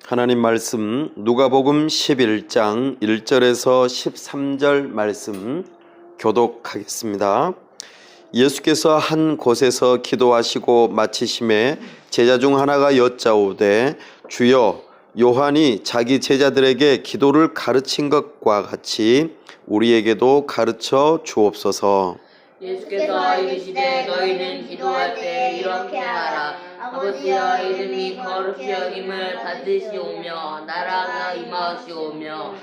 하나님 말씀 누가복음 11장 1절에서 13절 말씀 교독하겠습니다. 예수께서 한 곳에서 기도하시고 마치심에 제자 중 하나가 여짜오되 주여 요한이 자기 제자들에게 기도를 가르친 것과 같이 우리에게도 가르쳐 주옵소서. 예수께서 이르시되 너희는 기도할 때 이렇게 하라. 아버지여 이름이 거룩히 여김을 받으시오며 나라가 임하시오며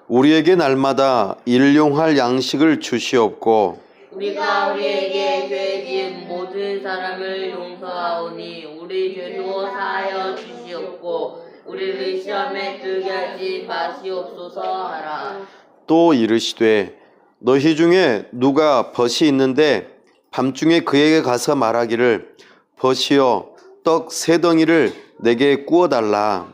우리에게 날마다 일용할 양식을 주시옵고 우리가 우리에게 죄 지은 모든 사람을 용서하오니 우리 죄도 사하여 주시옵고 우리를 시험에 들게 하지 마시옵소서 하라. 또 이르시되 너희 중에 누가 벗이 있는데 밤중에 그에게 가서 말하기를 벗이여 떡 3덩이를 내게 구워달라.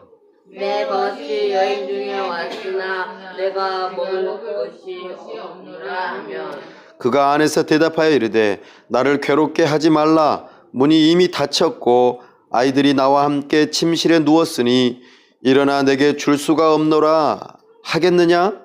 내 벗이 여인 중에 왔으나 내가 먹을 것이 없노라 하면 그가 안에서 대답하여 이르되 나를 괴롭게 하지 말라. 문이 이미 닫혔고 아이들이 나와 함께 침실에 누웠으니 일어나 내게 줄 수가 없노라 하겠느냐?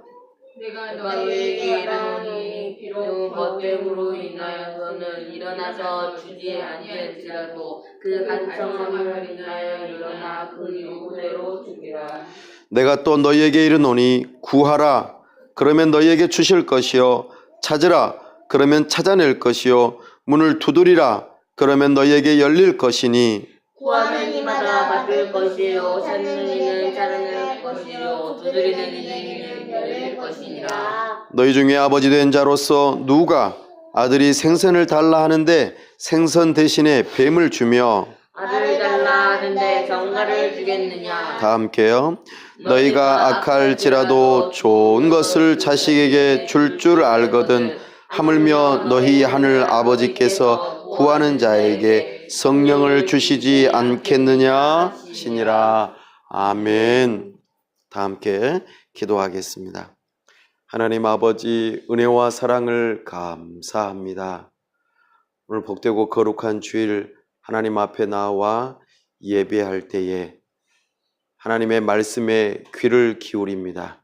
내가 너희에게 이르노니 비록 벗됨으로 인하여서는 일어나서 주지 아니할지라도 그 간청함을 인하여 일어나 그 요구대로 주리라. 내가 또 너희에게 이르노니 구하라 그러면 너희에게 주실 것이요 찾으라 그러면 찾아낼 것이요 문을 두드리라 그러면 너희에게 열릴 것이니 구하는 이마다 받을 것이요 찾는 이는 찾아낼 것이요 두드리는 이는 열릴 것이니라. 너희 중에 아버지 된 자로서 누가 아들이 생선을 달라 하는데 생선 대신에 뱀을 주며 아들을 달라 하는데 정가를 주겠느냐. 다 함께요. 너희가 악할지라도 좋은 것을 자식에게 줄 줄 알거든 하물며 너희 하늘 아버지께서 구하는 자에게 성령을 주시지 않겠느냐 하시니라. 아멘. 다 함께 기도하겠습니다. 하나님 아버지 은혜와 사랑을 감사합니다. 오늘 복되고 거룩한 주일 하나님 앞에 나와 예배할 때에 하나님의 말씀에 귀를 기울입니다.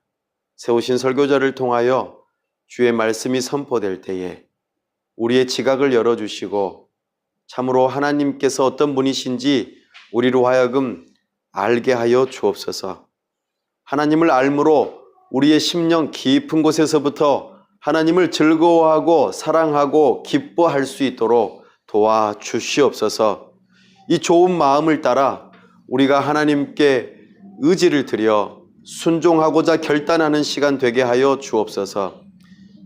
세우신 설교자를 통하여 주의 말씀이 선포될 때에 우리의 지각을 열어주시고 참으로 하나님께서 어떤 분이신지 우리로 하여금 알게 하여 주옵소서. 하나님을 알므로 우리의 심령 깊은 곳에서부터 하나님을 즐거워하고 사랑하고 기뻐할 수 있도록 도와주시옵소서. 이 좋은 마음을 따라 우리가 하나님께 의지를 드려 순종하고자 결단하는 시간 되게 하여 주옵소서.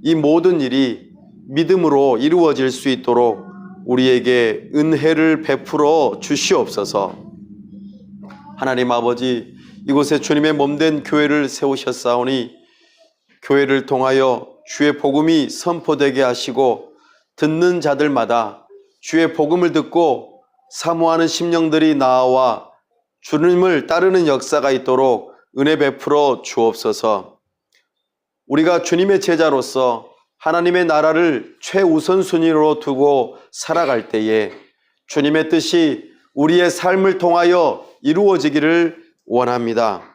이 모든 일이 믿음으로 이루어질 수 있도록 우리에게 은혜를 베풀어 주시옵소서. 하나님 아버지, 이곳에 주님의 몸된 교회를 세우셨사오니 교회를 통하여 주의 복음이 선포되게 하시고 듣는 자들마다 주의 복음을 듣고 사모하는 심령들이 나와 주님을 따르는 역사가 있도록 은혜 베풀어 주옵소서. 우리가 주님의 제자로서 하나님의 나라를 최우선순위로 두고 살아갈 때에 주님의 뜻이 우리의 삶을 통하여 이루어지기를 원합니다.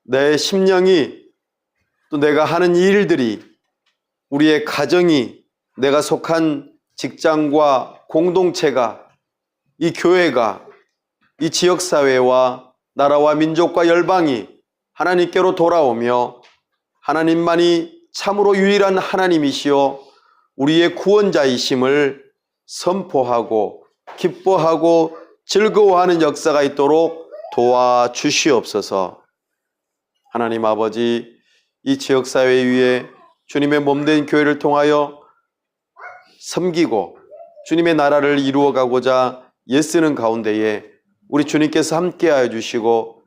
내 심령이 또 내가 하는 일들이 우리의 가정이 내가 속한 직장과 공동체가 이 교회가 이 지역사회와 나라와 민족과 열방이 하나님께로 돌아오며 하나님만이 참으로 유일한 하나님이시요 우리의 구원자이심을 선포하고 기뻐하고 즐거워하는 역사가 있도록 도와주시옵소서. 하나님 아버지, 이 지역사회 위에 주님의 몸된 교회를 통하여 섬기고 주님의 나라를 이루어가고자 애쓰는 가운데에 우리 주님께서 함께하여 주시고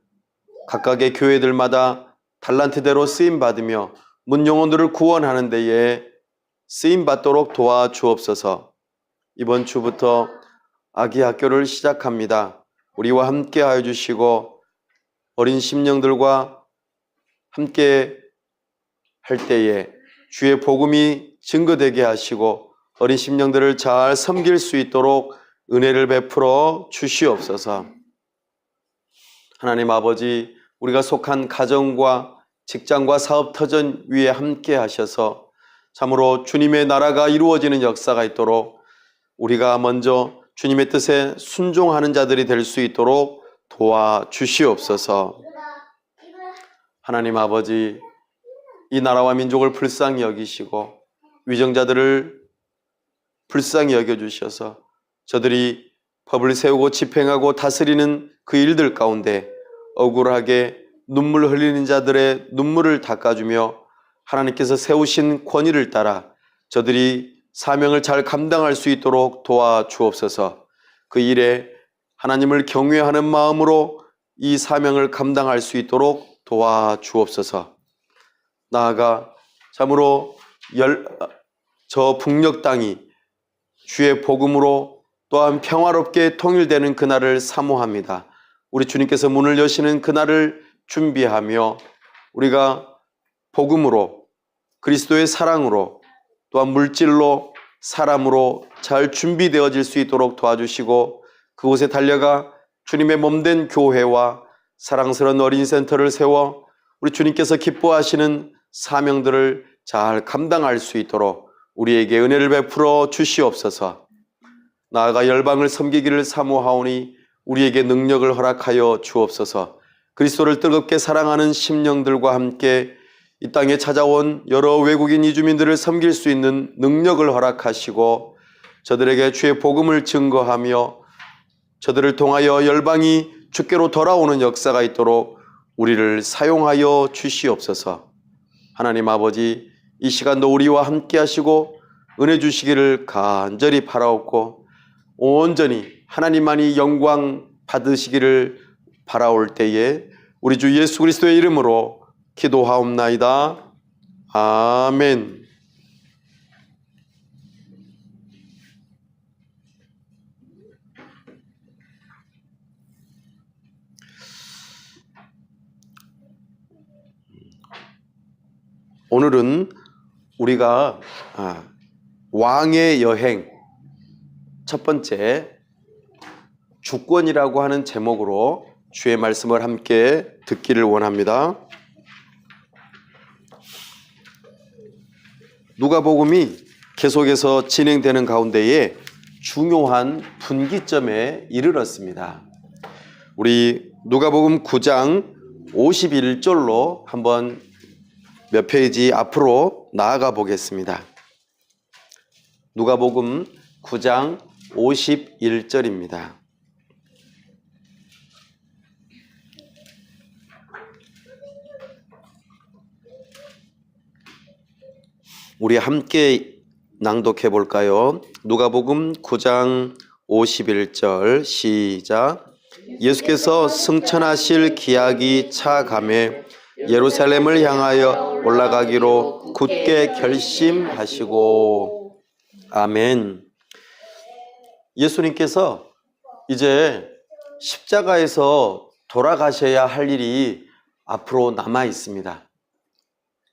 각각의 교회들마다 달란트대로 쓰임받으며 문영혼들을 구원하는 데에 쓰임받도록 도와주옵소서. 이번 주부터 아기 학교를 시작합니다. 우리와 함께 하여 주시고 어린 심령들과 함께 할 때에 주의 복음이 증거되게 하시고 어린 심령들을 잘 섬길 수 있도록 은혜를 베풀어 주시옵소서. 하나님 아버지, 우리가 속한 가정과 직장과 사업터전 위에 함께 하셔서 참으로 주님의 나라가 이루어지는 역사가 있도록 우리가 먼저 주님의 뜻에 순종하는 자들이 될 수 있도록 도와주시옵소서. 하나님 아버지, 이 나라와 민족을 불쌍히 여기시고 위정자들을 불쌍히 여겨주셔서 저들이 법을 세우고 집행하고 다스리는 그 일들 가운데 억울하게 눈물 흘리는 자들의 눈물을 닦아주며 하나님께서 세우신 권위를 따라 저들이 사명을 잘 감당할 수 있도록 도와주옵소서. 그 일에 하나님을 경외하는 마음으로 이 사명을 감당할 수 있도록 도와주옵소서. 나아가 참으로 저 북녘 땅이 주의 복음으로 또한 평화롭게 통일되는 그날을 사모합니다. 우리 주님께서 문을 여시는 그날을 준비하며 우리가 복음으로, 그리스도의 사랑으로, 또한 물질로, 사람으로 잘 준비되어질 수 있도록 도와주시고 그곳에 달려가 주님의 몸된 교회와 사랑스러운 어린이센터를 세워 우리 주님께서 기뻐하시는 사명들을 잘 감당할 수 있도록 우리에게 은혜를 베풀어 주시옵소서. 나아가 열방을 섬기기를 사모하오니 우리에게 능력을 허락하여 주옵소서. 그리스도를 뜨겁게 사랑하는 심령들과 함께 이 땅에 찾아온 여러 외국인 이주민들을 섬길 수 있는 능력을 허락하시고 저들에게 주의 복음을 증거하며 저들을 통하여 열방이 주께로 돌아오는 역사가 있도록 우리를 사용하여 주시옵소서. 하나님 아버지, 이 시간도 우리와 함께 하시고 은혜 주시기를 간절히 바라옵고 온전히 하나님만이 영광 받으시기를 바라올 때에 우리 주 예수 그리스도의 이름으로 기도하옵나이다. 아멘. 오늘은 우리가 왕의 여행 첫 번째 주권이라고 하는 제목으로 주의 말씀을 함께 듣기를 원합니다. 누가복음이 계속해서 진행되는 가운데에 중요한 분기점에 이르렀습니다. 우리 누가복음 9장 51절로 한번 몇 페이지 앞으로 나아가 보겠습니다. 누가복음 9장 51절입니다. 우리 함께 낭독해 볼까요? 누가복음 9장 51절 시작. 예수께서 승천하실 기약이 차감해 예루살렘을 향하여 올라가기로 굳게 결심하시고. 아멘. 예수님께서 이제 십자가에서 돌아가셔야 할 일이 앞으로 남아 있습니다.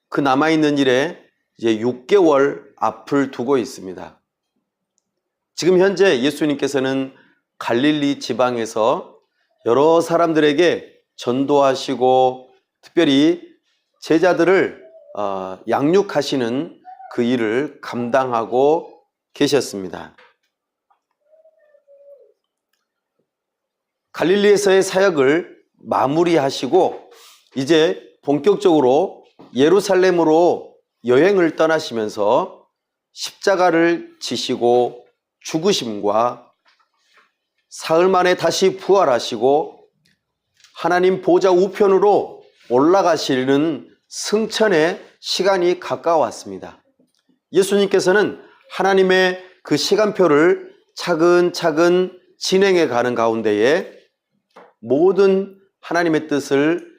그 남아 있는 일에 이제 6개월 앞을 두고 있습니다. 지금 현재 예수님께서는 갈릴리 지방에서 여러 사람들에게 전도하시고 특별히 제자들을 양육하시는 그 일을 감당하고 계셨습니다. 갈릴리에서의 사역을 마무리하시고 이제 본격적으로 예루살렘으로 여행을 떠나시면서 십자가를 지시고 죽으심과 사흘 만에 다시 부활하시고 하나님 보좌 우편으로 올라가시는 승천의 시간이 가까웠습니다. 예수님께서는 하나님의 그 시간표를 차근차근 진행해 가는 가운데에 모든 하나님의 뜻을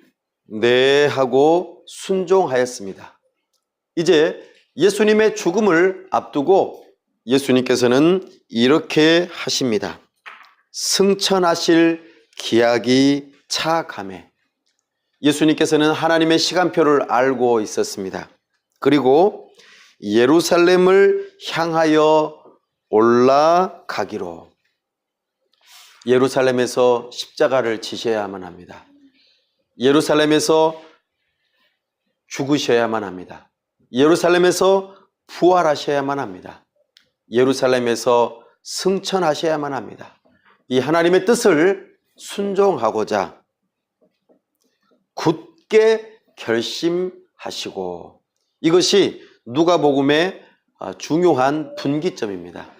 내하고 순종하였습니다. 이제 예수님의 죽음을 앞두고 예수님께서는 이렇게 하십니다. 승천하실 기약이 차감해. 예수님께서는 하나님의 시간표를 알고 있었습니다. 그리고 예루살렘을 향하여 올라가기로 예루살렘에서 십자가를 지셔야만 합니다. 예루살렘에서 죽으셔야만 합니다. 예루살렘에서 부활하셔야만 합니다. 예루살렘에서 승천하셔야만 합니다. 이 하나님의 뜻을 순종하고자 굳게 결심하시고, 이것이 누가복음의 중요한 분기점입니다.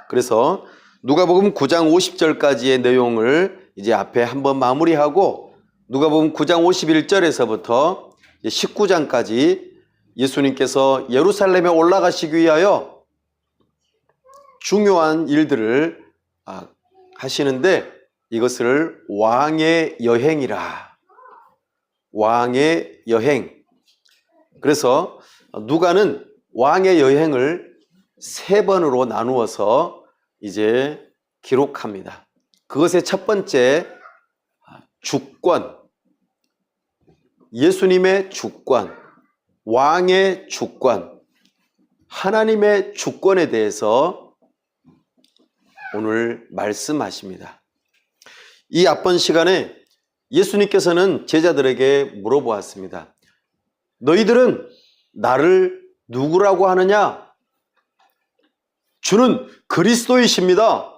그래서 누가복음 9장 50절까지의 내용을 이제 앞에 한번 마무리하고, 누가복음 9장 51절에서부터 19장까지 예수님께서 예루살렘에 올라가시기 위하여 중요한 일들을 하시는데, 이것을 왕의 여행이라, 왕의 여행. 그래서 누가는 왕의 여행을 3번으로 나누어서 이제 기록합니다. 그것의 첫 번째, 주권, 예수님의 주권, 왕의 주권, 하나님의 주권에 대해서 오늘 말씀하십니다. 이 앞번 시간에 예수님께서는 제자들에게 물어보았습니다. 너희들은 나를 누구라고 하느냐? 주는 그리스도이십니다.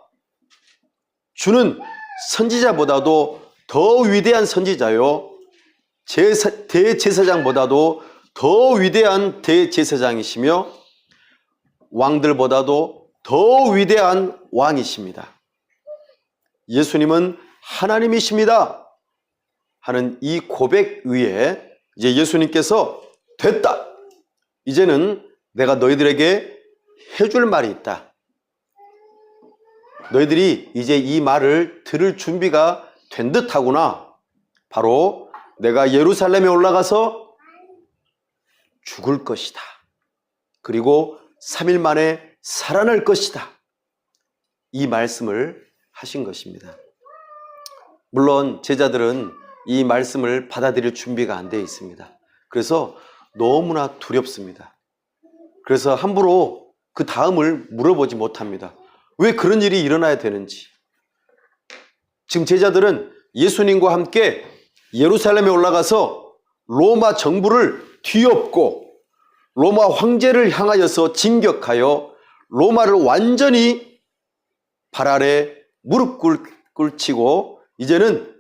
주는 선지자보다도 더 위대한 선지자요, 대제사장보다도 더 위대한 대제사장이시며 왕들보다도 더 위대한 왕이십니다. 예수님은 하나님이십니다 하는 이 고백 위에 이제 예수님께서 됐다, 이제는 내가 너희들에게 해줄 말이 있다. 너희들이 이제 이 말을 들을 준비가 된 듯하구나. 바로 내가 예루살렘에 올라가서 죽을 것이다. 그리고 3일 만에 살아날 것이다. 이 말씀을 하신 것입니다. 물론 제자들은 이 말씀을 받아들일 준비가 안 되어 있습니다. 그래서 너무나 두렵습니다. 그래서 함부로 그 다음을 물어보지 못합니다. 왜 그런 일이 일어나야 되는지. 지금 제자들은 예수님과 함께 예루살렘에 올라가서 로마 정부를 뒤엎고 로마 황제를 향하여서 진격하여 로마를 완전히 발 아래 무릎 꿇치고 이제는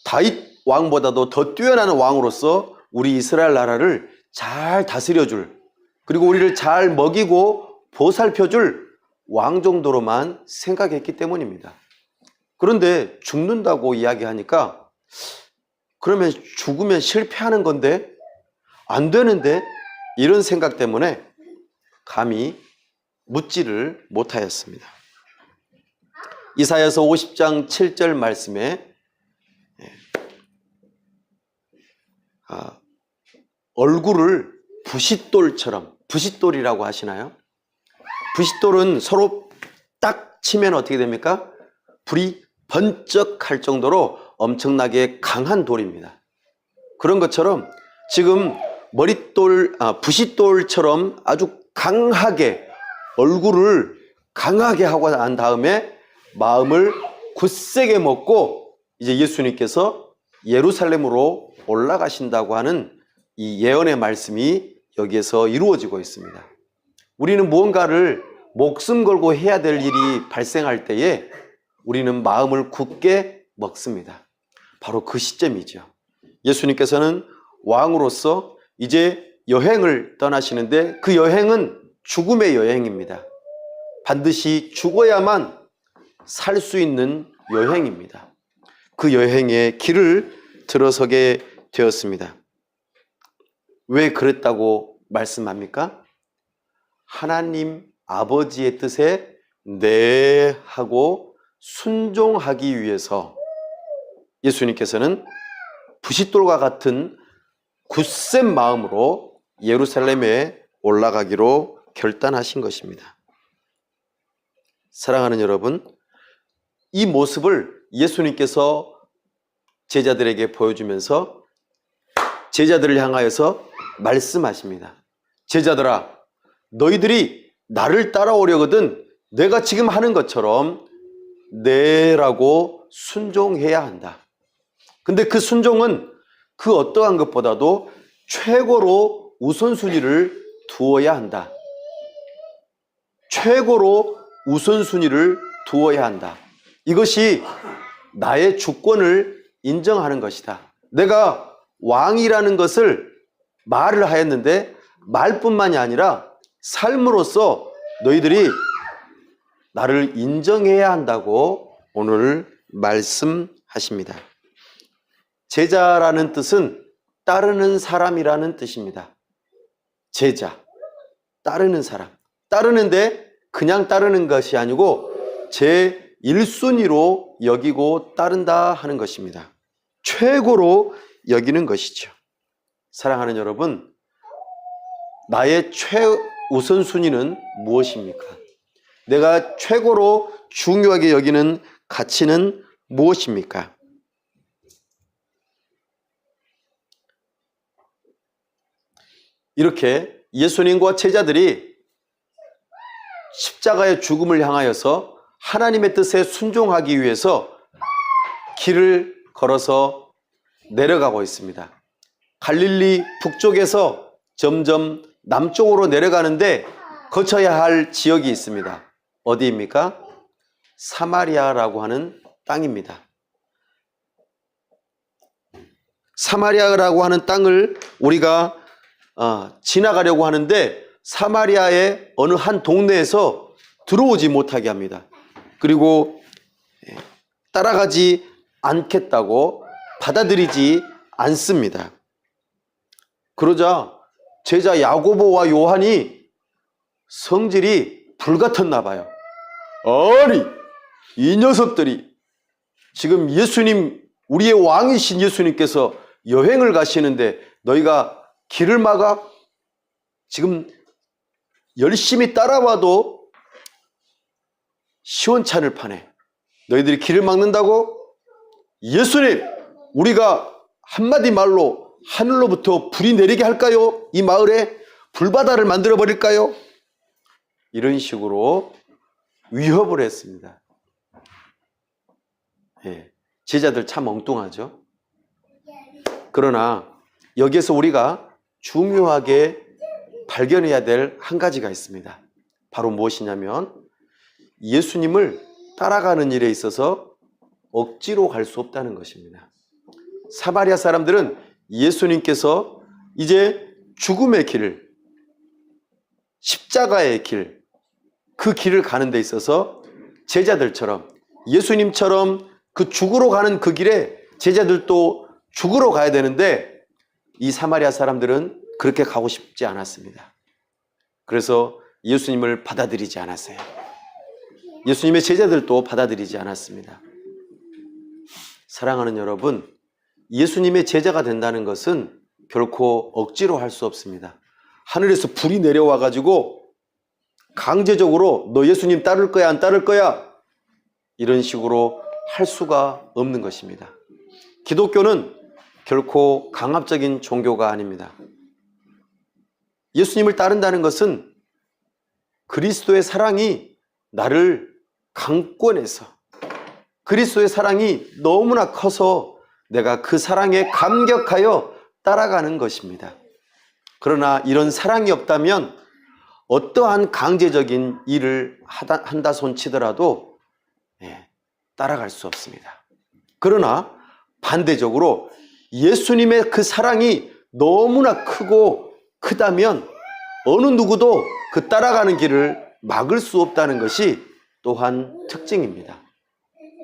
다윗 왕보다도 더 뛰어난 왕으로서 우리 이스라엘 나라를 잘 다스려줄, 그리고 우리를 잘 먹이고 보살펴줄 왕 정도로만 생각했기 때문입니다. 그런데 죽는다고 이야기하니까 그러면 죽으면 실패하는 건데, 안 되는데, 이런 생각 때문에 감히 묻지를 못하였습니다. 이사야서 50장 7절 말씀에 얼굴을 부싯돌처럼, 부싯돌이라고 하시나요? 부싯돌은 서로 딱 치면 어떻게 됩니까? 불이 번쩍할 정도로 엄청나게 강한 돌입니다. 그런 것처럼 지금 부싯돌처럼 아주 강하게 얼굴을 강하게 하고 난 다음에 마음을 굳세게 먹고 이제 예수님께서 예루살렘으로 올라가신다고 하는 이 예언의 말씀이 여기에서 이루어지고 있습니다. 우리는 무언가를 목숨 걸고 해야 될 일이 발생할 때에 우리는 마음을 굳게 먹습니다. 바로 그 시점이죠. 예수님께서는 왕으로서 이제 여행을 떠나시는데 그 여행은 죽음의 여행입니다. 반드시 죽어야만 살 수 있는 여행입니다. 그 여행의 길을 들어서게 되었습니다. 왜 그랬다고 말씀합니까? 하나님 아버지의 뜻에 네 하고 순종하기 위해서 예수님께서는 부싯돌과 같은 굳센 마음으로 예루살렘에 올라가기로 결단하신 것입니다. 사랑하는 여러분, 이 모습을 예수님께서 제자들에게 보여주면서 제자들을 향하여서 말씀하십니다. 제자들아, 너희들이 나를 따라오려거든 내가 지금 하는 것처럼 네라고 순종해야 한다. 근데 그 순종은 그 어떠한 것보다도 최고로 우선순위를 두어야 한다. 최고로 우선순위를 두어야 한다. 이것이 나의 주권을 인정하는 것이다. 내가 왕이라는 것을 말을 하였는데 말뿐만이 아니라 삶으로서 너희들이 나를 인정해야 한다고 오늘 말씀하십니다. 제자라는 뜻은 따르는 사람이라는 뜻입니다. 제자, 따르는 사람. 따르는데 그냥 따르는 것이 아니고 제 1순위로 여기고 따른다 하는 것입니다. 최고로 여기는 것이죠. 사랑하는 여러분, 나의 최우선순위는 무엇입니까? 내가 최고로 중요하게 여기는 가치는 무엇입니까? 이렇게 예수님과 제자들이 십자가의 죽음을 향하여서 하나님의 뜻에 순종하기 위해서 길을 걸어서 내려가고 있습니다. 갈릴리 북쪽에서 점점 남쪽으로 내려가는데 거쳐야 할 지역이 있습니다. 어디입니까? 사마리아라고 하는 땅입니다. 사마리아라고 하는 땅을 우리가 지나가려고 하는데 사마리아의 어느 한 동네에서 들어오지 못하게 합니다. 그리고 따라가지 않겠다고 받아들이지 않습니다. 그러자 제자 야고보와 요한이 성질이 불같았나 봐요. 아니, 이 녀석들이 지금 예수님, 우리의 왕이신 예수님께서 여행을 가시는데 너희가 길을 막아? 지금 열심히 따라와도 시원찮을 판에 너희들이 길을 막는다고? 예수님, 우리가 한마디 말로 하늘로부터 불이 내리게 할까요? 이 마을에 불바다를 만들어 버릴까요? 이런 식으로 위협을 했습니다. 제자들 참 엉뚱하죠. 그러나 여기에서 우리가 중요하게 발견해야 될 한 가지가 있습니다. 바로 무엇이냐면 예수님을 따라가는 일에 있어서 억지로 갈 수 없다는 것입니다. 사마리아 사람들은 예수님께서 이제 죽음의 길을, 십자가의 길, 그 길을 가는 데 있어서 제자들처럼, 예수님처럼 그 죽으러 가는 그 길에 제자들도 죽으러 가야 되는데 이 사마리아 사람들은 그렇게 가고 싶지 않았습니다. 그래서 예수님을 받아들이지 않았어요. 예수님의 제자들도 받아들이지 않았습니다. 사랑하는 여러분, 예수님의 제자가 된다는 것은 결코 억지로 할 수 없습니다. 하늘에서 불이 내려와 가지고 강제적으로 너 예수님 따를 거야 안 따를 거야 이런 식으로 할 수가 없는 것입니다. 기독교는 결코 강압적인 종교가 아닙니다. 예수님을 따른다는 것은 그리스도의 사랑이 나를 강권해서, 그리스도의 사랑이 너무나 커서 내가 그 사랑에 감격하여 따라가는 것입니다. 그러나 이런 사랑이 없다면 어떠한 강제적인 일을 한다 손치더라도 따라갈 수 없습니다. 그러나 반대적으로 예수님의 그 사랑이 너무나 크다면 어느 누구도 그 따라가는 길을 막을 수 없다는 것이 또한 특징입니다.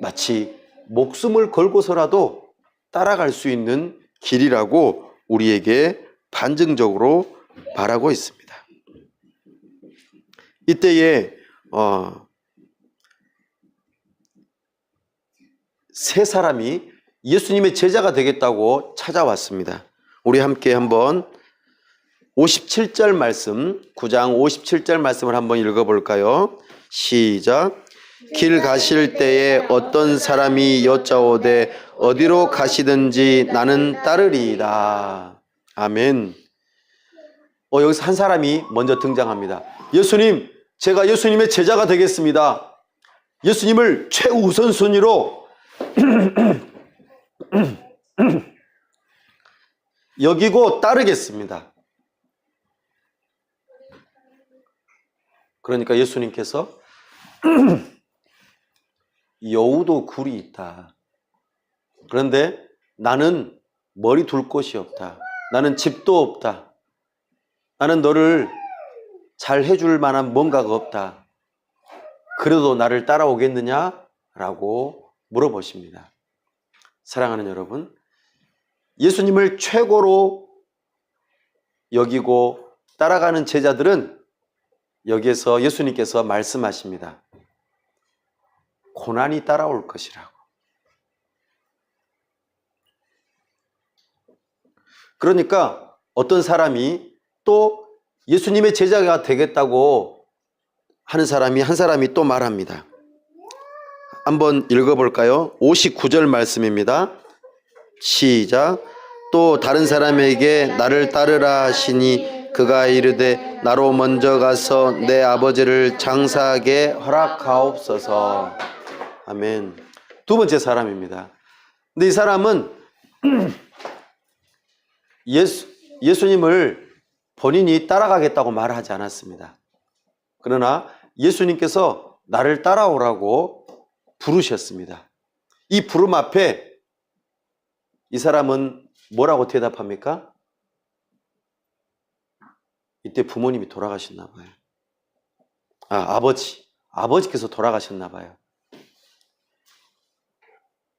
마치 목숨을 걸고서라도 따라갈 수 있는 길이라고 우리에게 반증적으로 말하고 있습니다. 이때에 세 사람이 예수님의 제자가 되겠다고 찾아왔습니다. 우리 함께 한번 57절 말씀, 9장 57절 말씀을 한번 읽어볼까요? 시작. 길 가실 때에 어떤 사람이 여짜오되 어디로 가시든지 나는 따르리이다. 아멘. 여기서 한 사람이 먼저 등장합니다. 예수님, 제가 예수님의 제자가 되겠습니다. 예수님을 최우선순위로 여기고 따르겠습니다. 그러니까 예수님께서 여우도 굴이 있다. 그런데 나는 머리 둘 곳이 없다. 나는 집도 없다. 나는 너를 잘 해줄 만한 뭔가가 없다. 그래도 나를 따라오겠느냐? 라고 물어보십니다. 사랑하는 여러분, 예수님을 최고로 여기고 따라가는 제자들은 여기에서 예수님께서 말씀하십니다. 고난이 따라올 것이라고. 그러니까 어떤 사람이 또 예수님의 제자가 되겠다고 하는 사람이 한 사람이 또 말합니다. 한번 읽어볼까요? 59절 말씀입니다. 시작. 또 다른 사람에게 나를 따르라 하시니 그가 이르되 나로 먼저 가서 내 아버지를 장사하게 허락하옵소서. 아멘. 두 번째 사람입니다. 근데 이 사람은 예수님을 본인이 따라가겠다고 말하지 않았습니다. 그러나 예수님께서 나를 따라오라고 부르셨습니다. 이 부름 앞에 이 사람은 뭐라고 대답합니까? 이때 부모님이 돌아가셨나 봐요. 아버지께서 돌아가셨나 봐요.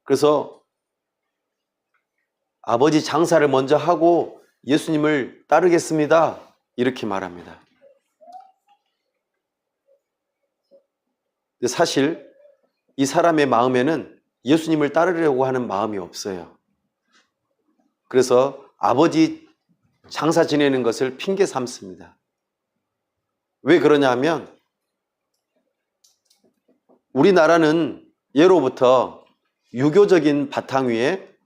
그래서 아버지 장사를 먼저 하고 예수님을 따르겠습니다. 이렇게 말합니다. 근데 사실 이 사람의 마음에는 예수님을 따르려고 하는 마음이 없어요. 그래서 아버지 장사 지내는 것을 핑계 삼습니다. 왜 그러냐 하면 우리나라는 예로부터 유교적인 바탕 위에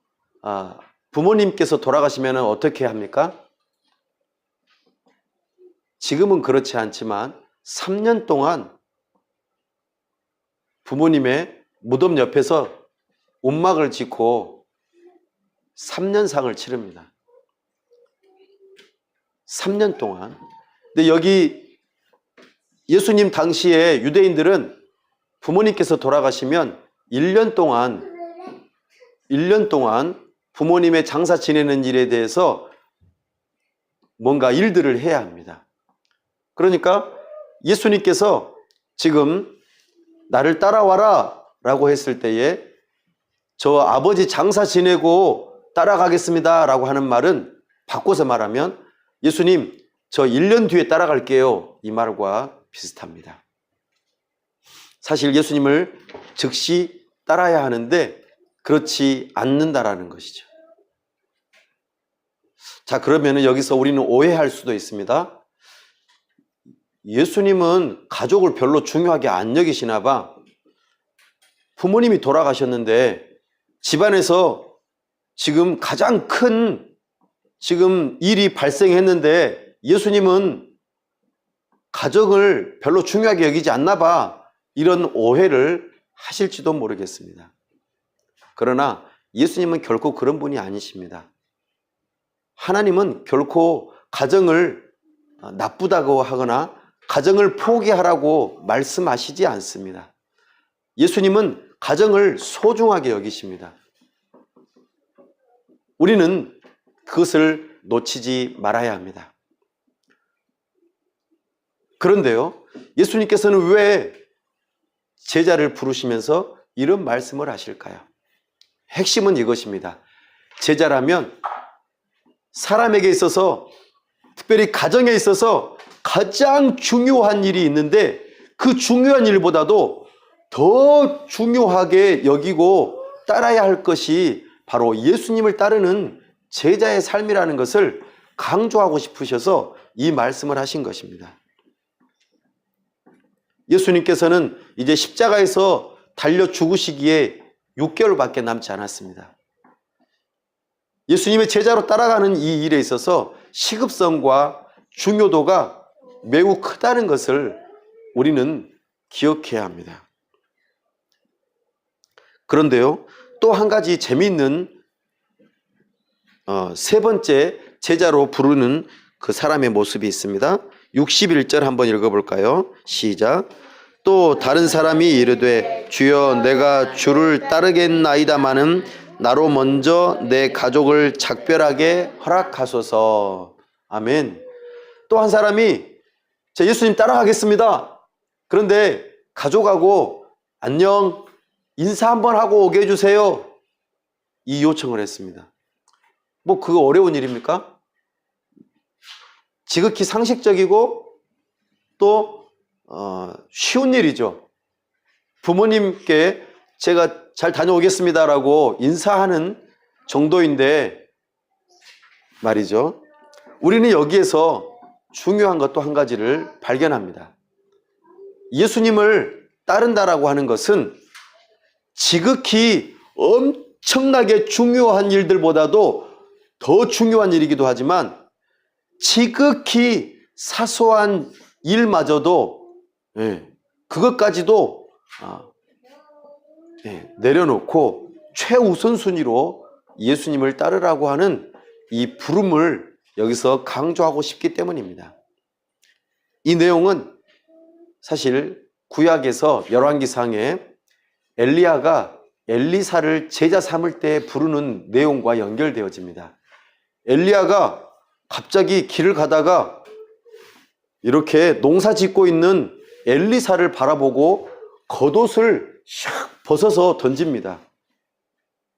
부모님께서 돌아가시면 어떻게 합니까? 지금은 그렇지 않지만 3년 동안 부모님의 무덤 옆에서 움막을 짓고 3년상을 치릅니다. 3년 동안. 근데 여기 예수님 당시에 유대인들은 부모님께서 돌아가시면 1년 동안 부모님의 장사 지내는 일에 대해서 뭔가 일들을 해야 합니다. 그러니까 예수님께서 지금 나를 따라와라 라고 했을 때에 저 아버지 장사 지내고 따라가겠습니다 라고 하는 말은 바꿔서 말하면 예수님 저 1년 뒤에 따라갈게요 이 말과 비슷합니다. 사실 예수님을 즉시 따라야 하는데 그렇지 않는다라는 것이죠. 자, 그러면 여기서 우리는 오해할 수도 있습니다. 예수님은 가족을 별로 중요하게 안 여기시나 봐. 부모님이 돌아가셨는데 집안에서 지금 가장 큰 일이 발생했는데 예수님은 가족을 별로 중요하게 여기지 않나 봐. 이런 오해를 하실지도 모르겠습니다. 그러나 예수님은 결코 그런 분이 아니십니다. 하나님은 결코 가정을 나쁘다고 하거나 가정을 포기하라고 말씀하시지 않습니다. 예수님은 가정을 소중하게 여기십니다. 우리는 그것을 놓치지 말아야 합니다. 그런데요, 예수님께서는 왜 제자를 부르시면서 이런 말씀을 하실까요? 핵심은 이것입니다. 제자라면 사람에게 있어서, 특별히 가정에 있어서 가장 중요한 일이 있는데 그 중요한 일보다도 더 중요하게 여기고 따라야 할 것이 바로 예수님을 따르는 제자의 삶이라는 것을 강조하고 싶으셔서 이 말씀을 하신 것입니다. 예수님께서는 이제 십자가에서 달려 죽으시기에 6개월밖에 남지 않았습니다. 예수님의 제자로 따라가는 이 일에 있어서 시급성과 중요도가 매우 크다는 것을 우리는 기억해야 합니다. 그런데요, 또 한 가지 재미있는 세 번째 제자로 부르는 그 사람의 모습이 있습니다. 61절 한번 읽어볼까요? 시작. 또 다른 사람이 이르되 주여 내가 주를 따르겠나이다마는 나로 먼저 내 가족을 작별하게 허락하소서. 아멘. 또 한 사람이 자, 예수님 따라가겠습니다. 그런데 가족하고 안녕 인사 한번 하고 오게 해주세요. 이 요청을 했습니다. 뭐 그거 어려운 일입니까? 지극히 상식적이고 또 쉬운 일이죠. 부모님께 제가 잘 다녀오겠습니다라고 인사하는 정도인데 말이죠. 우리는 여기에서 중요한 것도 한 가지를 발견합니다. 예수님을 따른다라고 하는 것은 지극히 엄청나게 중요한 일들보다도 더 중요한 일이기도 하지만 지극히 사소한 일마저도 그것까지도 내려놓고 최우선순위로 예수님을 따르라고 하는 이 부름을 여기서 강조하고 싶기 때문입니다. 이 내용은 사실 구약에서 열왕기상에 엘리야가 엘리사를 제자 삼을 때 부르는 내용과 연결되어집니다. 엘리야가 갑자기 길을 가다가 이렇게 농사 짓고 있는 엘리사를 바라보고 겉옷을 샥 벗어서 던집니다.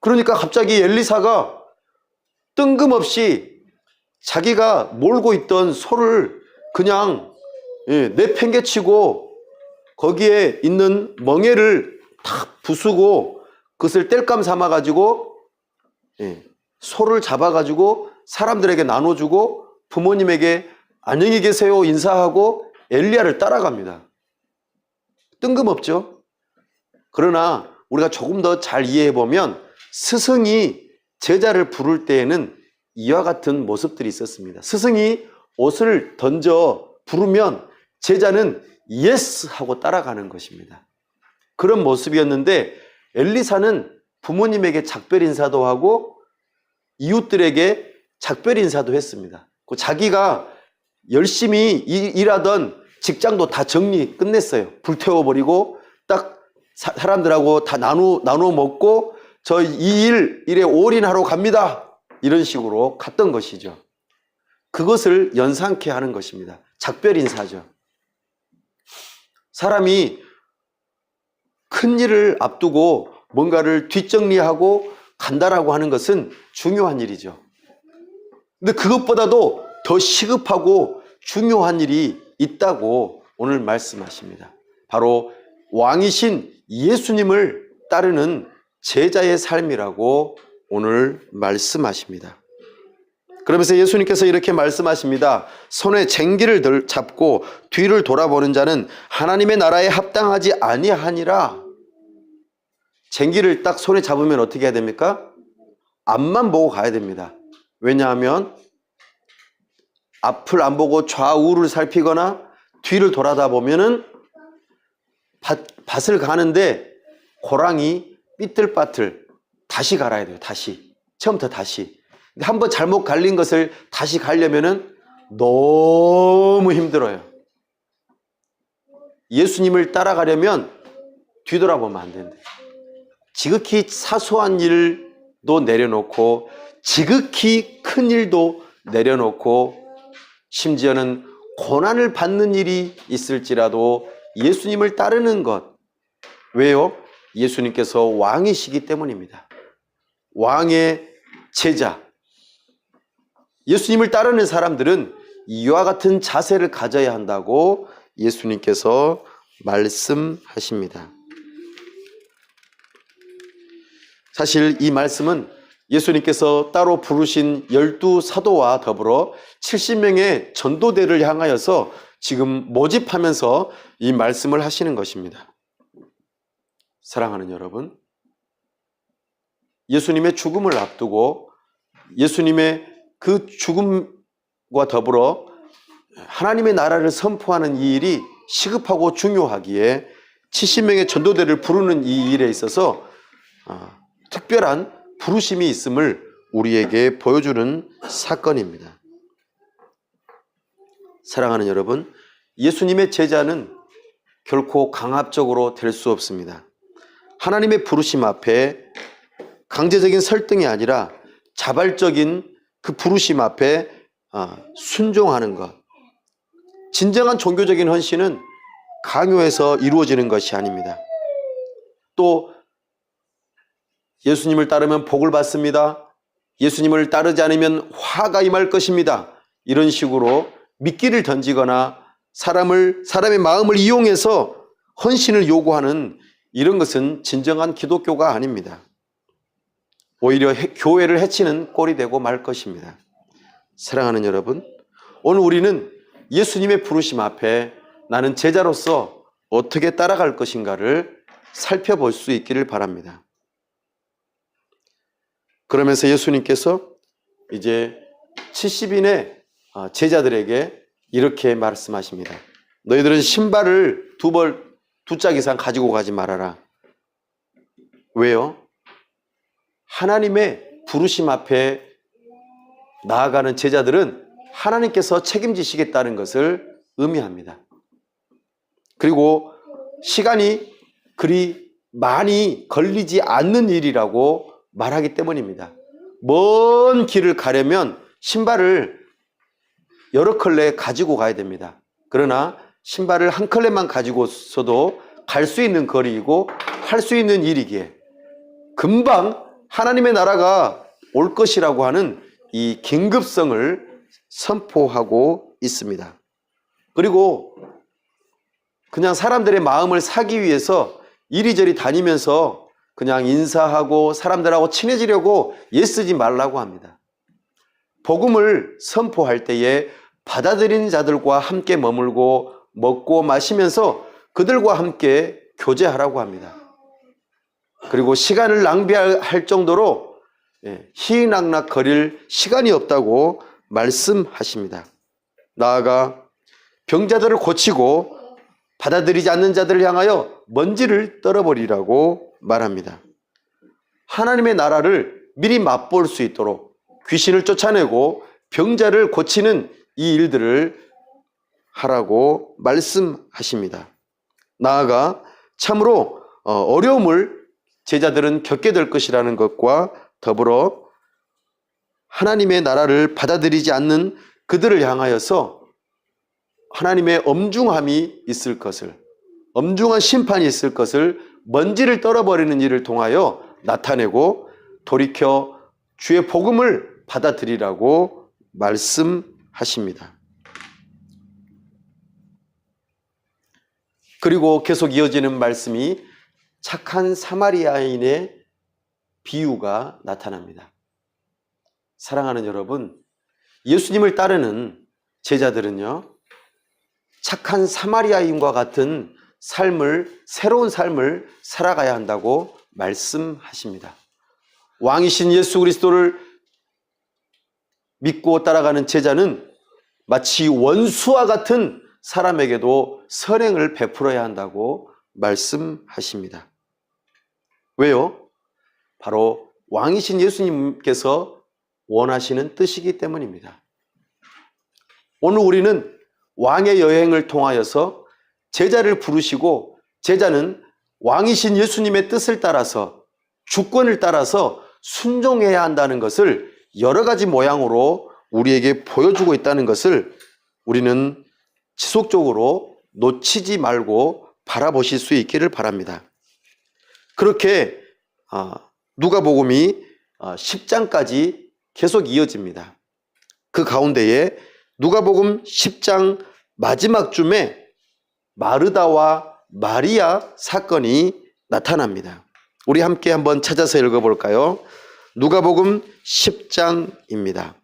그러니까 갑자기 엘리사가 뜬금없이 자기가 몰고 있던 소를 그냥 내팽개치고 거기에 있는 멍에를 탁 부수고 그것을 땔감 삼아가지고 소를 잡아가지고 사람들에게 나눠주고 부모님에게 안녕히 계세요 인사하고 엘리야를 따라갑니다. 뜬금없죠. 그러나 우리가 조금 더 잘 이해해보면 스승이 제자를 부를 때에는 이와 같은 모습들이 있었습니다. 스승이 옷을 던져 부르면 제자는 예스 하고 따라가는 것입니다. 그런 모습이었는데 엘리사는 부모님에게 작별 인사도 하고 이웃들에게 작별 인사도 했습니다. 자기가 열심히 일하던 직장도 다 정리 끝냈어요. 불태워버리고 딱 사람들하고 다 나누어 먹고 저 이 일에 올인하러 갑니다. 이런 식으로 갔던 것이죠. 그것을 연상케 하는 것입니다. 작별 인사죠. 사람이 큰 일을 앞두고 뭔가를 뒷정리하고 간다라고 하는 것은 중요한 일이죠. 근데 그것보다도 더 시급하고 중요한 일이 있다고 오늘 말씀하십니다. 바로 왕이신 예수님을 따르는 제자의 삶이라고 오늘 말씀하십니다. 그러면서 예수님께서 이렇게 말씀하십니다. 손에 쟁기를 잡고 뒤를 돌아보는 자는 하나님의 나라에 합당하지 아니하니라. 쟁기를 딱 손에 잡으면 어떻게 해야 됩니까? 앞만 보고 가야 됩니다. 왜냐하면 앞을 안 보고 좌우를 살피거나 뒤를 돌아다 보면은 밭을 가는데 고랑이 삐뚤빠뚤 다시 갈아야 돼요. 다시. 처음부터 다시. 근데 한번 잘못 갈린 것을 다시 가려면은 너무 힘들어요. 예수님을 따라가려면 뒤돌아보면 안 된대. 지극히 사소한 일도 내려놓고 지극히 큰 일도 내려놓고 심지어는 고난을 받는 일이 있을지라도 예수님을 따르는 것. 왜요? 예수님께서 왕이시기 때문입니다. 왕의 제자. 예수님을 따르는 사람들은 이와 같은 자세를 가져야 한다고 예수님께서 말씀하십니다. 사실 이 말씀은 예수님께서 따로 부르신 12사도와 더불어 70명의 전도대를 향하여서 지금 모집하면서 이 말씀을 하시는 것입니다. 사랑하는 여러분, 예수님의 죽음을 앞두고 예수님의 그 죽음과 더불어 하나님의 나라를 선포하는 이 일이 시급하고 중요하기에 70명의 전도대를 부르는 이 일에 있어서 특별한 부르심이 있음을 우리에게 보여주는 사건입니다. 사랑하는 여러분, 예수님의 제자는 결코 강압적으로 될 수 없습니다. 하나님의 부르심 앞에 강제적인 설득이 아니라 자발적인 그 부르심 앞에 순종하는 것. 진정한 종교적인 헌신은 강요해서 이루어지는 것이 아닙니다. 또 예수님을 따르면 복을 받습니다. 예수님을 따르지 않으면 화가 임할 것입니다. 이런 식으로 미끼를 던지거나 사람의 마음을 이용해서 헌신을 요구하는 이런 것은 진정한 기독교가 아닙니다. 오히려 교회를 해치는 꼴이 되고 말 것입니다. 사랑하는 여러분, 오늘 우리는 예수님의 부르심 앞에 나는 제자로서 어떻게 따라갈 것인가를 살펴볼 수 있기를 바랍니다. 그러면서 예수님께서 이제 70인의 제자들에게 이렇게 말씀하십니다. 너희들은 신발을 두 짝 이상 가지고 가지 말아라. 왜요? 하나님의 부르심 앞에 나아가는 제자들은 하나님께서 책임지시겠다는 것을 의미합니다. 그리고 시간이 그리 많이 걸리지 않는 일이라고 말하기 때문입니다. 먼 길을 가려면 신발을 여러 컬레 가지고 가야 됩니다. 그러나 신발을 한 컬레만 가지고 있어도 갈 수 있는 거리이고 할 수 있는 일이기에 금방 하나님의 나라가 올 것이라고 하는 이 긴급성을 선포하고 있습니다. 그리고 그냥 사람들의 마음을 사기 위해서 이리저리 다니면서 그냥 인사하고 사람들하고 친해지려고 애쓰지 말라고 합니다. 복음을 선포할 때에 받아들인 자들과 함께 머물고 먹고 마시면서 그들과 함께 교제하라고 합니다. 그리고 시간을 낭비할 정도로 희희낙낙 거릴 시간이 없다고 말씀하십니다. 나아가 병자들을 고치고 받아들이지 않는 자들을 향하여 먼지를 떨어버리라고 말합니다. 하나님의 나라를 미리 맛볼 수 있도록 귀신을 쫓아내고 병자를 고치는 이 일들을 하라고 말씀하십니다. 나아가 참으로 어려움을 제자들은 겪게 될 것이라는 것과 더불어 하나님의 나라를 받아들이지 않는 그들을 향하여서 하나님의 엄중함이 있을 것을, 엄중한 심판이 있을 것을 먼지를 떨어버리는 일을 통하여 나타내고 돌이켜 주의 복음을 받아들이라고 말씀하십니다. 그리고 계속 이어지는 말씀이 착한 사마리아인의 비유가 나타납니다. 사랑하는 여러분, 예수님을 따르는 제자들은요, 착한 사마리아인과 같은 새로운 삶을 살아가야 한다고 말씀하십니다. 왕이신 예수 그리스도를 믿고 따라가는 제자는 마치 원수와 같은 사람에게도 선행을 베풀어야 한다고 말씀하십니다. 왜요? 바로 왕이신 예수님께서 원하시는 뜻이기 때문입니다. 오늘 우리는 왕의 여행을 통하여서 제자를 부르시고 제자는 왕이신 예수님의 뜻을 따라서 주권을 따라서 순종해야 한다는 것을 여러 가지 모양으로 우리에게 보여주고 있다는 것을 우리는 지속적으로 놓치지 말고 바라보실 수 있기를 바랍니다. 그렇게 누가복음이 10장까지 계속 이어집니다. 그 가운데에 누가복음 10장 마지막 쯤에 마르다와 마리아 사건이 나타납니다. 우리 함께 한번 찾아서 읽어볼까요? 누가복음 10장입니다.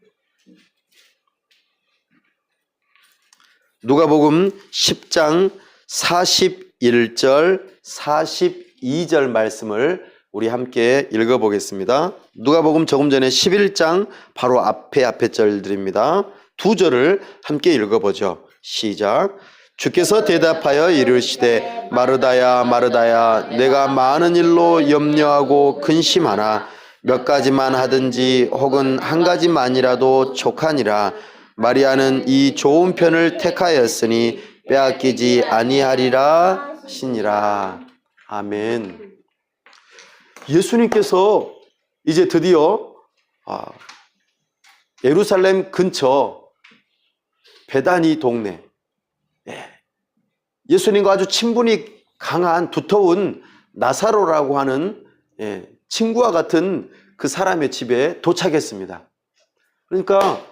누가복음 10장 41절, 42절 말씀을 우리 함께 읽어보겠습니다. 누가복음 조금 전에 11장 바로 앞에 절들입니다. 두 절을 함께 읽어보죠. 시작. 주께서 대답하여 이르시되 마르다야 마르다야 내가 많은 일로 염려하고 근심하나 몇 가지만 하든지 혹은 한 가지만이라도 족하니라. 마리아는 이 좋은 편을 택하였으니 빼앗기지 아니하리라 하시니라. 아멘. 예수님께서 이제 드디어 예루살렘 근처 베다니 동네, 예수님과 아주 친분이 강한 두터운 나사로라고 하는 친구와 같은 그 사람의 집에 도착했습니다. 그러니까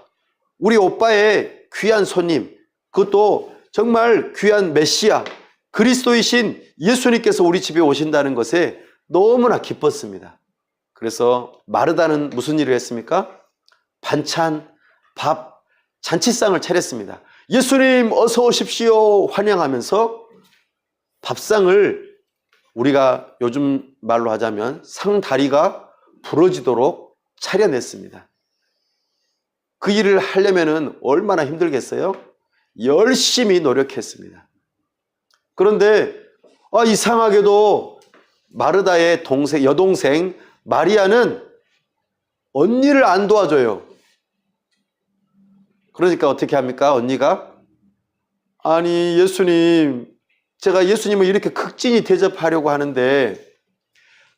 우리 오빠의 귀한 손님, 그것도 정말 귀한 메시아 그리스도이신 예수님께서 우리 집에 오신다는 것에 너무나 기뻤습니다. 그래서 마르다는 무슨 일을 했습니까? 반찬, 밥, 잔치상을 차렸습니다. 예수님 어서 오십시오 환영하면서 밥상을 우리가 요즘 말로 하자면 상다리가 부러지도록 차려냈습니다. 그 일을 하려면 얼마나 힘들겠어요? 열심히 노력했습니다. 그런데 이상하게도 마르다의 여동생 마리아는 언니를 안 도와줘요. 그러니까 어떻게 합니까? 언니가 아니 예수님, 제가 예수님을 이렇게 극진히 대접하려고 하는데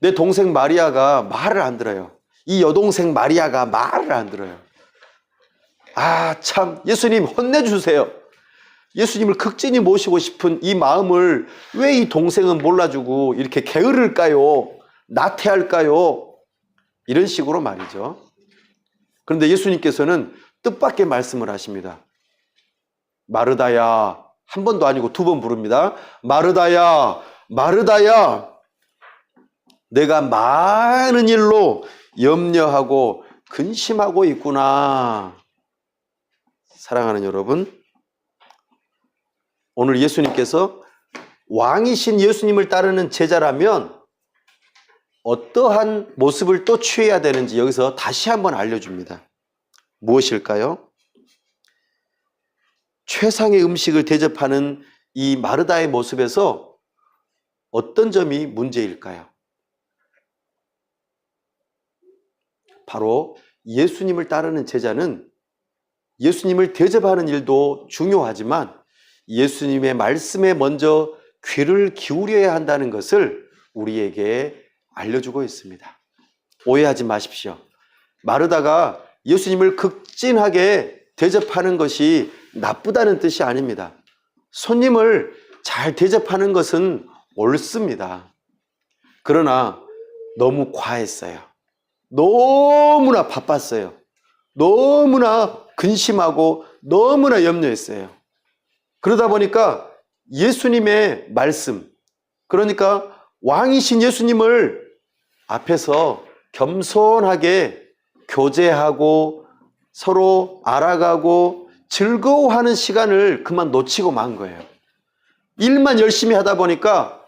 내 동생 마리아가 말을 안 들어요. 이 여동생 마리아가 말을 안 들어요. 참 예수님 혼내주세요. 예수님을 극진히 모시고 싶은 이 마음을 왜 이 동생은 몰라주고 이렇게 게으를까요? 나태할까요? 이런 식으로 말이죠. 그런데 예수님께서는 뜻밖의 말씀을 하십니다. 마르다야, 한 번도 아니고 두 번 부릅니다. 마르다야, 마르다야, 내가 많은 일로 염려하고 근심하고 있구나. 사랑하는 여러분, 오늘 예수님께서 왕이신 예수님을 따르는 제자라면 어떠한 모습을 또 취해야 되는지 여기서 다시 한번 알려줍니다. 무엇일까요? 최상의 음식을 대접하는 이 마르다의 모습에서 어떤 점이 문제일까요? 바로 예수님을 따르는 제자는 예수님을 대접하는 일도 중요하지만 예수님의 말씀에 먼저 귀를 기울여야 한다는 것을 우리에게 알려주고 있습니다. 오해하지 마십시오. 마르다가 예수님을 극진하게 대접하는 것이 나쁘다는 뜻이 아닙니다. 손님을 잘 대접하는 것은 옳습니다. 그러나 너무 과했어요. 너무나 바빴어요. 너무나 근심하고 너무나 염려했어요. 그러다 보니까 예수님의 말씀, 그러니까 왕이신 예수님을 앞에서 겸손하게 교제하고 서로 알아가고 즐거워하는 시간을 그만 놓치고 만 거예요. 일만 열심히 하다 보니까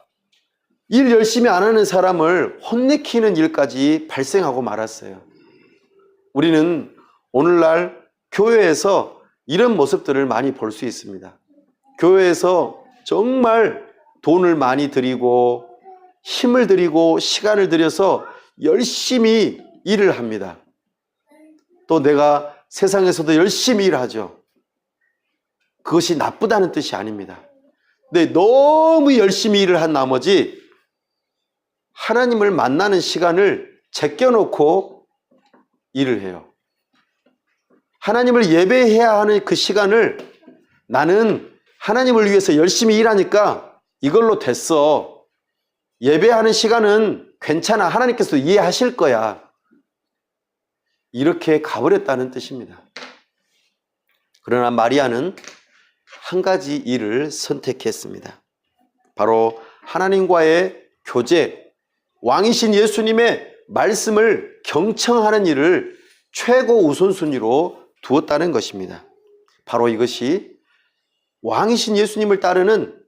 일 열심히 안 하는 사람을 혼내키는 일까지 발생하고 말았어요. 우리는 오늘날 교회에서 이런 모습들을 많이 볼 수 있습니다. 교회에서 정말 돈을 많이 들이고 힘을 들이고 시간을 들여서 열심히 일을 합니다. 또 내가 세상에서도 열심히 일하죠. 그것이 나쁘다는 뜻이 아닙니다. 근데 너무 열심히 일을 한 나머지 하나님을 만나는 시간을 제껴놓고 일을 해요. 하나님을 예배해야 하는 그 시간을 나는 하나님을 위해서 열심히 일하니까 이걸로 됐어. 예배하는 시간은 괜찮아. 하나님께서 이해하실 거야. 이렇게 가버렸다는 뜻입니다. 그러나 마리아는 한 가지 일을 선택했습니다. 바로 하나님과의 교제, 왕이신 예수님의 말씀을 경청하는 일을 최고 우선순위로 두었다는 것입니다. 바로 이것이 왕이신 예수님을 따르는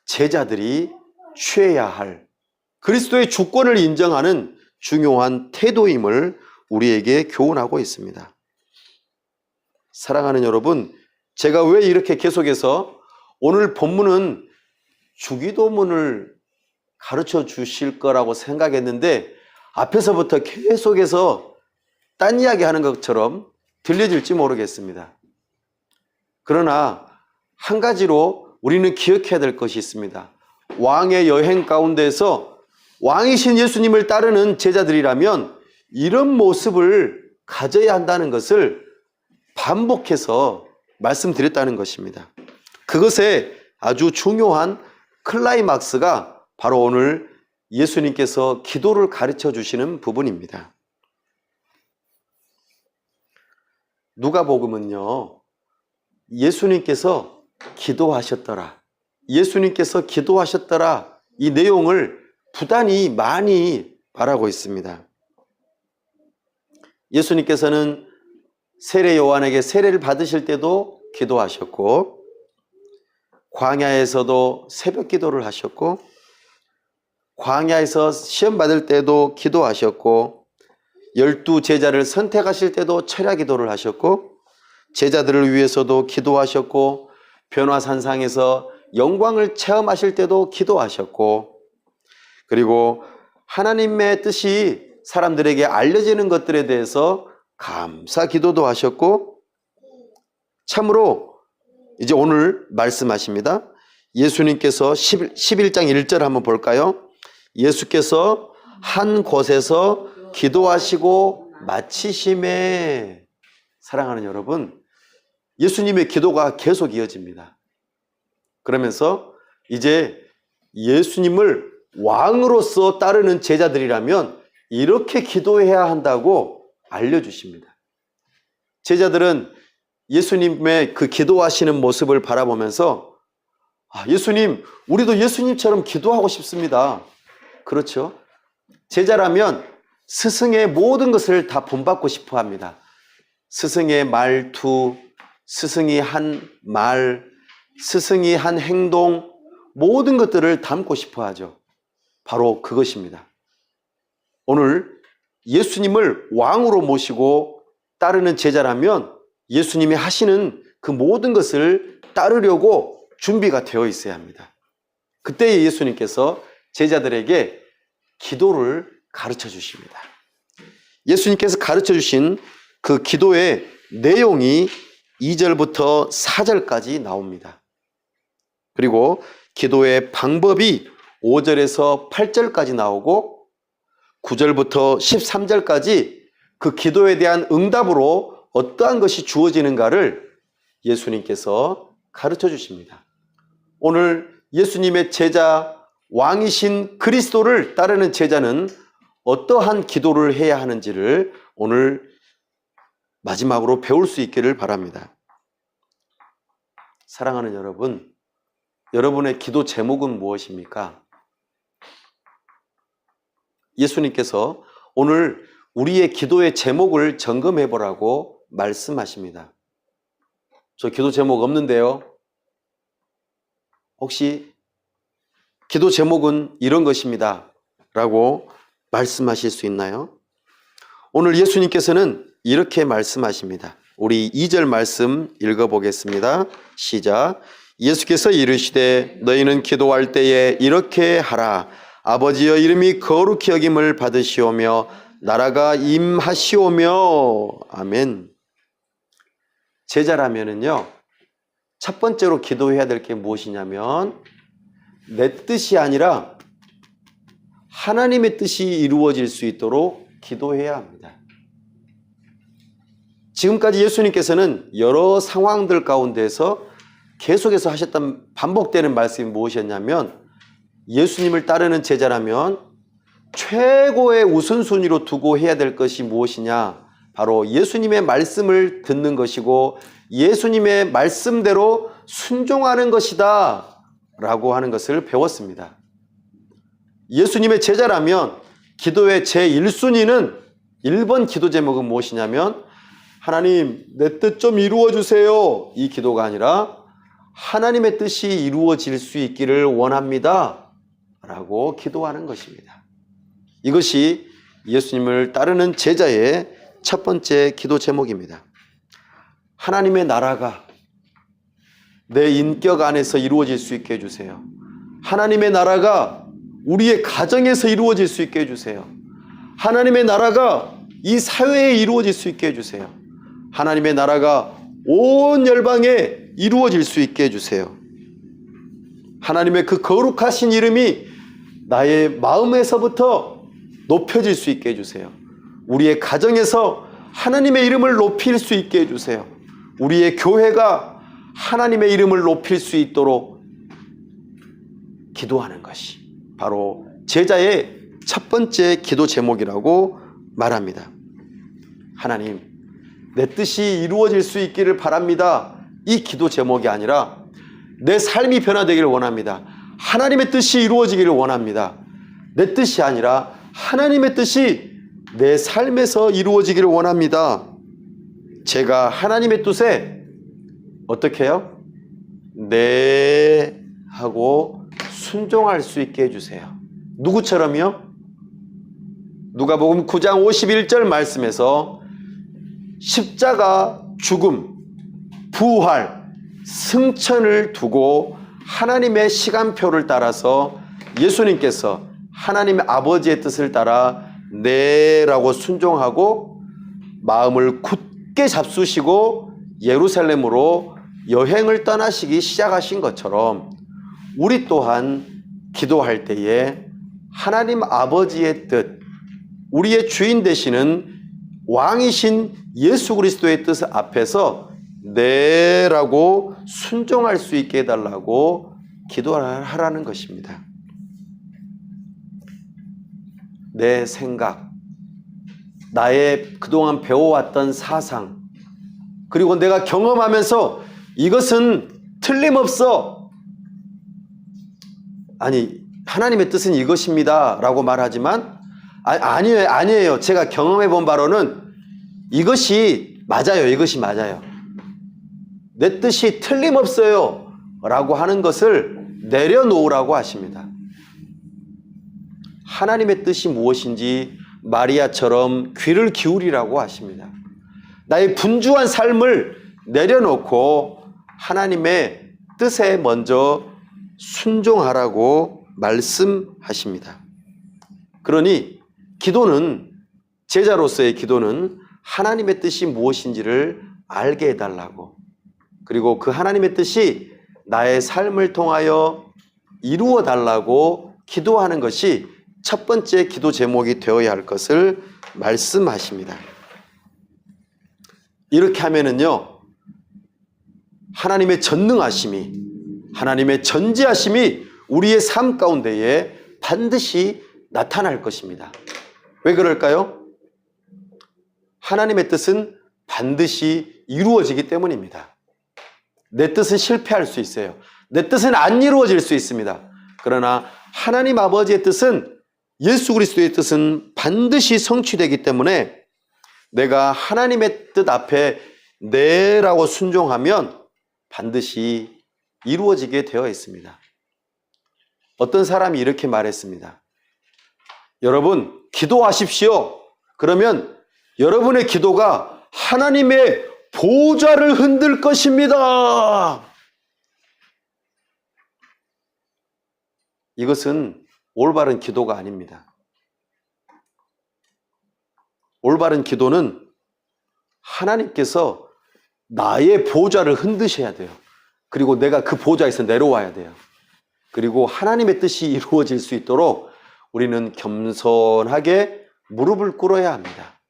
제자들이 취해야 할 그리스도의 주권을 인정하는 중요한 태도임을 우리에게 교훈하고 있습니다. 사랑하는 여러분, 제가 왜 이렇게 계속해서 오늘 본문은 주기도문을 가르쳐 주실 거라고 생각했는데 앞에서부터 계속해서 딴 이야기 하는 것처럼 들려질지 모르겠습니다. 그러나 한 가지로 우리는 기억해야 될 것이 있습니다. 왕의 여행 가운데서 왕이신 예수님을 따르는 제자들이라면 이런 모습을 가져야 한다는 것을 반복해서 말씀드렸다는 것입니다. 그것의 아주 중요한 클라이막스가 바로 오늘 예수님께서 기도를 가르쳐 주시는 부분입니다. 누가복음은요, 예수님께서 기도하셨더라, 예수님께서 기도하셨더라, 이 내용을 부단히 많이 말하고 있습니다. 예수님께서는 세례 요한에게 세례를 받으실 때도 기도하셨고, 광야에서도 새벽 기도를 하셨고, 광야에서 시험 받을 때도 기도하셨고, 12 제자를 선택하실 때도 철야 기도를 하셨고, 제자들을 위해서도 기도하셨고, 변화산상에서 영광을 체험하실 때도 기도하셨고, 그리고 하나님의 뜻이 사람들에게 알려지는 것들에 대해서 감사 기도도 하셨고, 참으로 이제 오늘 말씀하십니다. 예수님께서 11장 1절 한번 볼까요? 예수께서 한 곳에서 기도하시고 마치심에, 사랑하는 여러분, 예수님의 기도가 계속 이어집니다. 그러면서 이제 예수님을 왕으로서 따르는 제자들이라면 이렇게 기도해야 한다고 알려주십니다. 제자들은 예수님의 그 기도하시는 모습을 바라보면서 예수님, 우리도 예수님처럼 기도하고 싶습니다. 그렇죠? 제자라면 스승의 모든 것을 다 본받고 싶어 합니다. 스승의 말투, 스승이 한 말, 스승이 한 행동, 모든 것들을 담고 싶어 하죠. 바로 그것입니다. 오늘 예수님을 왕으로 모시고 따르는 제자라면 예수님이 하시는 그 모든 것을 따르려고 준비가 되어 있어야 합니다. 그때 예수님께서 제자들에게 기도를 가르쳐 주십니다. 예수님께서 가르쳐 주신 그 기도의 내용이 2절부터 4절까지 나옵니다. 그리고 기도의 방법이 5절에서 8절까지 나오고 9절부터 13절까지 그 기도에 대한 응답으로 어떠한 것이 주어지는가를 예수님께서 가르쳐 주십니다. 오늘 예수님의 제자, 왕이신 그리스도를 따르는 제자는 어떠한 기도를 해야 하는지를 오늘 마지막으로 배울 수 있기를 바랍니다. 사랑하는 여러분, 여러분의 기도 제목은 무엇입니까? 예수님께서 오늘 우리의 기도의 제목을 점검해 보라고 말씀하십니다. 저 기도 제목 없는데요. 혹시 기도 제목은 이런 것입니다 라고 말씀하실 수 있나요? 오늘 예수님께서는 이렇게 말씀하십니다. 우리 2절 말씀 읽어보겠습니다. 시작. 예수께서 이르시되 너희는 기도할 때에 이렇게 하라. 아버지여 이름이 거룩히 여김을 받으시오며 나라가 임하시오며. 아멘. 제자라면은요, 첫 번째로 기도해야 될 게 무엇이냐면 내 뜻이 아니라 하나님의 뜻이 이루어질 수 있도록 기도해야 합니다. 지금까지 예수님께서는 여러 상황들 가운데서 계속해서 하셨던 반복되는 말씀이 무엇이었냐면 예수님을 따르는 제자라면 최고의 우선순위로 두고 해야 될 것이 무엇이냐? 바로 예수님의 말씀을 듣는 것이고 예수님의 말씀대로 순종하는 것이다 라고 하는 것을 배웠습니다. 예수님의 제자라면 기도의 제1순위는 1번 기도 제목은 무엇이냐면 하나님 내 뜻 좀 이루어 주세요, 이 기도가 아니라 하나님의 뜻이 이루어질 수 있기를 원합니다 라고 기도하는 것입니다. 이것이 예수님을 따르는 제자의 첫 번째 기도 제목입니다. 하나님의 나라가 내 인격 안에서 이루어질 수 있게 해주세요. 하나님의 나라가 우리의 가정에서 이루어질 수 있게 해주세요. 하나님의 나라가 이 사회에 이루어질 수 있게 해주세요. 하나님의 나라가 온 열방에 이루어질 수 있게 해주세요. 하나님의 그 거룩하신 이름이 나의 마음에서부터 높여질 수 있게 해주세요. 우리의 가정에서 하나님의 이름을 높일 수 있게 해주세요. 우리의 교회가 하나님의 이름을 높일 수 있도록 기도하는 것이 바로 제자의 첫 번째 기도 제목이라고 말합니다. 하나님, 내 뜻이 이루어질 수 있기를 바랍니다. 이 기도 제목이 아니라 내 삶이 변화되기를 원합니다. 하나님의 뜻이 이루어지기를 원합니다. 내 뜻이 아니라 하나님의 뜻이 내 삶에서 이루어지기를 원합니다. 제가 하나님의 뜻에 어떻게 해요? 네 하고 순종할 수 있게 해주세요. 누구처럼요? 누가복음 9장 51절 말씀에서 십자가, 죽음, 부활, 승천을 두고 하나님의 시간표를 따라서 예수님께서 하나님의 아버지의 뜻을 따라 네라고 순종하고 마음을 굳게 잡수시고 예루살렘으로 여행을 떠나시기 시작하신 것처럼 우리 또한 기도할 때에 하나님 아버지의 뜻, 우리의 주인 되시는 왕이신 예수 그리스도의 뜻 앞에서 네라고 순종할 수 있게 해달라고 기도하라는 것입니다. 내 생각, 나의 그동안 배워왔던 사상, 그리고 내가 경험하면서 이것은 틀림없어. 아니, 하나님의 뜻은 이것입니다 라고 말하지만 아니에요. 제가 경험해 본 바로는 이것이 맞아요. 이것이 맞아요. 내 뜻이 틀림없어요 라고 하는 것을 내려놓으라고 하십니다. 하나님의 뜻이 무엇인지 마리아처럼 귀를 기울이라고 하십니다. 나의 분주한 삶을 내려놓고 하나님의 뜻에 먼저 순종하라고 말씀하십니다. 그러니 기도는, 제자로서의 기도는 하나님의 뜻이 무엇인지를 알게 해달라고, 그리고 그 하나님의 뜻이 나의 삶을 통하여 이루어 달라고 기도하는 것이 첫 번째 기도 제목이 되어야 할 것을 말씀하십니다. 이렇게 하면은요, 하나님의 전능하심이, 하나님의 전지하심이 우리의 삶 가운데에 반드시 나타날 것입니다. 왜 그럴까요? 하나님의 뜻은 반드시 이루어지기 때문입니다. 내 뜻은 실패할 수 있어요. 내 뜻은 안 이루어질 수 있습니다. 그러나 하나님 아버지의 뜻은, 예수 그리스도의 뜻은 반드시 성취되기 때문에 내가 하나님의 뜻 앞에 네라고 순종하면 반드시 이루어지게 되어 있습니다. 어떤 사람이 이렇게 말했습니다. 여러분, 기도하십시오. 그러면 여러분의 기도가 하나님의 보좌를 흔들 것입니다. 이것은 올바른 기도가 아닙니다. 올바른 기도는 하나님께서 나의 보좌를 흔드셔야 돼요. 그리고 내가 그 보좌에서 내려와야 돼요. 그리고 하나님의 뜻이 이루어질 수 있도록 우리는 겸손하게 무릎을 꿇어야 합니다.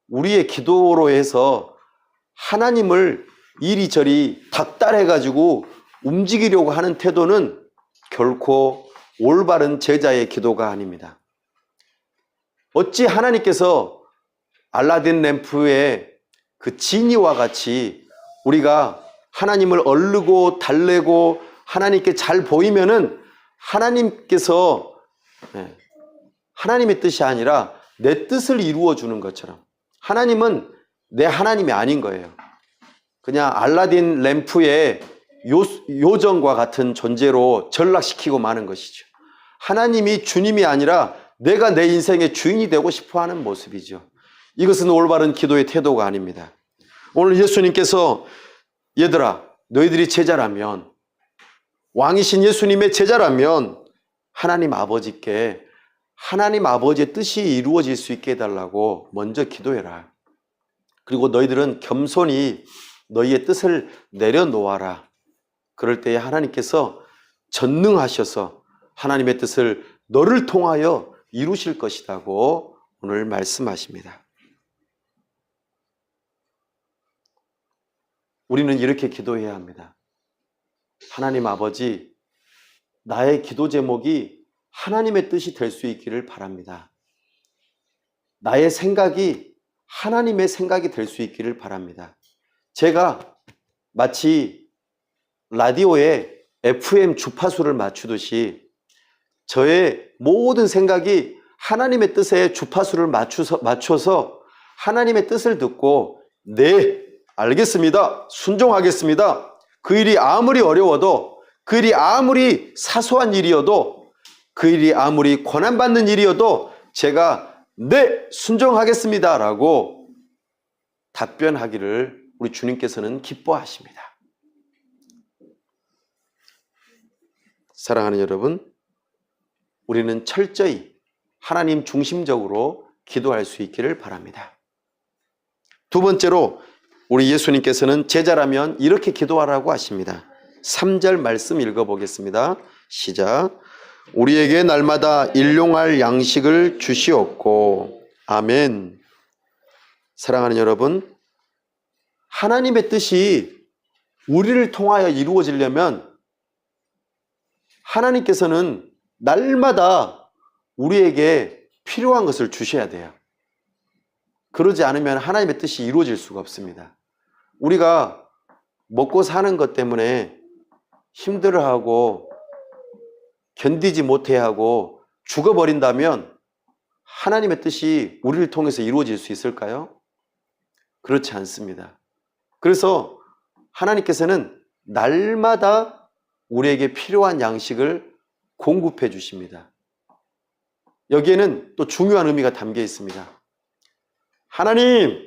우리의 기도로 해서 하나님을 이리저리 닥달해가지고 움직이려고 하는 태도는 결코 올바른 제자의 기도가 아닙니다. 어찌 하나님께서 알라딘 램프의 그 지니와 같이 우리가 하나님을 얼르고 달래고 하나님께 잘 보이면은 하나님께서 하나님의 뜻이 아니라 내 뜻을 이루어 주는 것처럼, 하나님은 내 하나님이 아닌 거예요. 그냥 알라딘 램프의 요정과 같은 존재로 전락시키고 마는 것이죠. 하나님이 주님이 아니라 내가 내 인생의 주인이 되고 싶어 하는 모습이죠. 이것은 올바른 기도의 태도가 아닙니다. 오늘 예수님께서 얘들아, 너희들이 제자라면, 왕이신 예수님의 제자라면 하나님 아버지께 하나님 아버지의 뜻이 이루어질 수 있게 해달라고 먼저 기도해라. 그리고 너희들은 겸손히 너희의 뜻을 내려놓아라. 그럴 때에 하나님께서 전능하셔서 하나님의 뜻을 너를 통하여 이루실 것이라고 오늘 말씀하십니다. 우리는 이렇게 기도해야 합니다. 하나님 아버지, 나의 기도 제목이 하나님의 뜻이 될 수 있기를 바랍니다. 나의 생각이 하나님의 생각이 될 수 있기를 바랍니다. 제가 마치 라디오에 FM 주파수를 맞추듯이 저의 모든 생각이 하나님의 뜻에 주파수를 맞춰서 하나님의 뜻을 듣고 네, 알겠습니다. 순종하겠습니다. 그 일이 아무리 어려워도, 그 일이 아무리 사소한 일이어도, 그 일이 아무리 고난받는 일이어도 제가 네, 순종하겠습니다 라고 답변하기를 우리 주님께서는 기뻐하십니다. 사랑하는 여러분, 우리는 철저히 하나님 중심적으로 기도할 수 있기를 바랍니다. 두 번째로 우리 예수님께서는 제자라면 이렇게 기도하라고 하십니다. 3절 말씀 읽어보겠습니다. 시작. 우리에게 날마다 일용할 양식을 주시옵고. 아멘. 사랑하는 여러분, 하나님의 뜻이 우리를 통하여 이루어지려면 하나님께서는 날마다 우리에게 필요한 것을 주셔야 돼요. 그러지 않으면 하나님의 뜻이 이루어질 수가 없습니다. 우리가 먹고 사는 것 때문에 힘들어하고 견디지 못해하고 죽어버린다면 하나님의 뜻이 우리를 통해서 이루어질 수 있을까요? 그렇지 않습니다. 그래서 하나님께서는 날마다 우리에게 필요한 양식을 공급해 주십니다. 여기에는 또 중요한 의미가 담겨 있습니다. 하나님,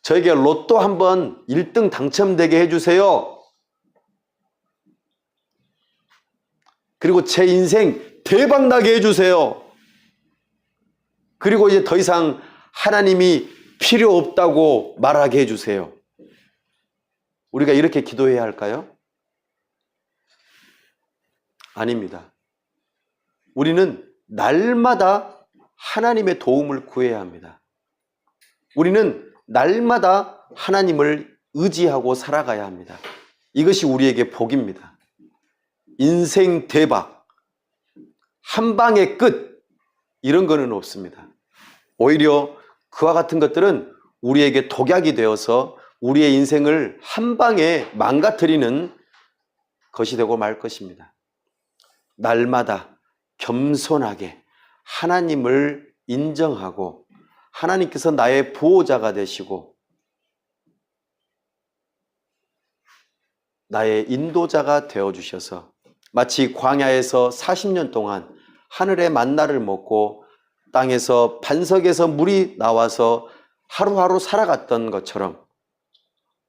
저에게 로또 한번 1등 당첨되게 해주세요. 그리고 제 인생 대박나게 해주세요. 그리고 이제 더 이상 하나님이 필요 없다고 말하게 해주세요. 우리가 이렇게 기도해야 할까요? 아닙니다. 우리는 날마다 하나님의 도움을 구해야 합니다. 우리는 날마다 하나님을 의지하고 살아가야 합니다. 이것이 우리에게 복입니다. 인생 대박, 한 방의 끝, 이런 거는 없습니다. 오히려 그와 같은 것들은 우리에게 독약이 되어서 우리의 인생을 한 방에 망가뜨리는 것이 되고 말 것입니다. 날마다 겸손하게 하나님을 인정하고 하나님께서 나의 보호자가 되시고 나의 인도자가 되어주셔서 마치 광야에서 40년 동안 하늘의 만나를 먹고 땅에서 반석에서 물이 나와서 하루하루 살아갔던 것처럼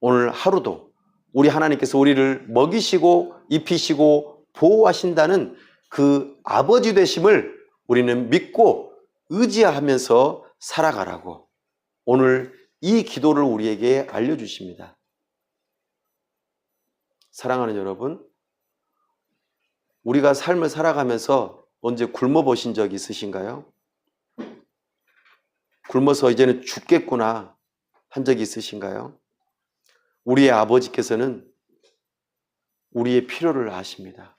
오늘 하루도 우리 하나님께서 우리를 먹이시고 입히시고 보호하신다는 그 아버지 되심을 우리는 믿고 의지하면서 살아가라고 오늘 이 기도를 우리에게 알려주십니다. 사랑하는 여러분, 우리가 삶을 살아가면서 언제 굶어 보신 적 있으신가요? 굶어서 이제는 죽겠구나 한 적이 있으신가요? 우리의 아버지께서는 우리의 필요를 아십니다.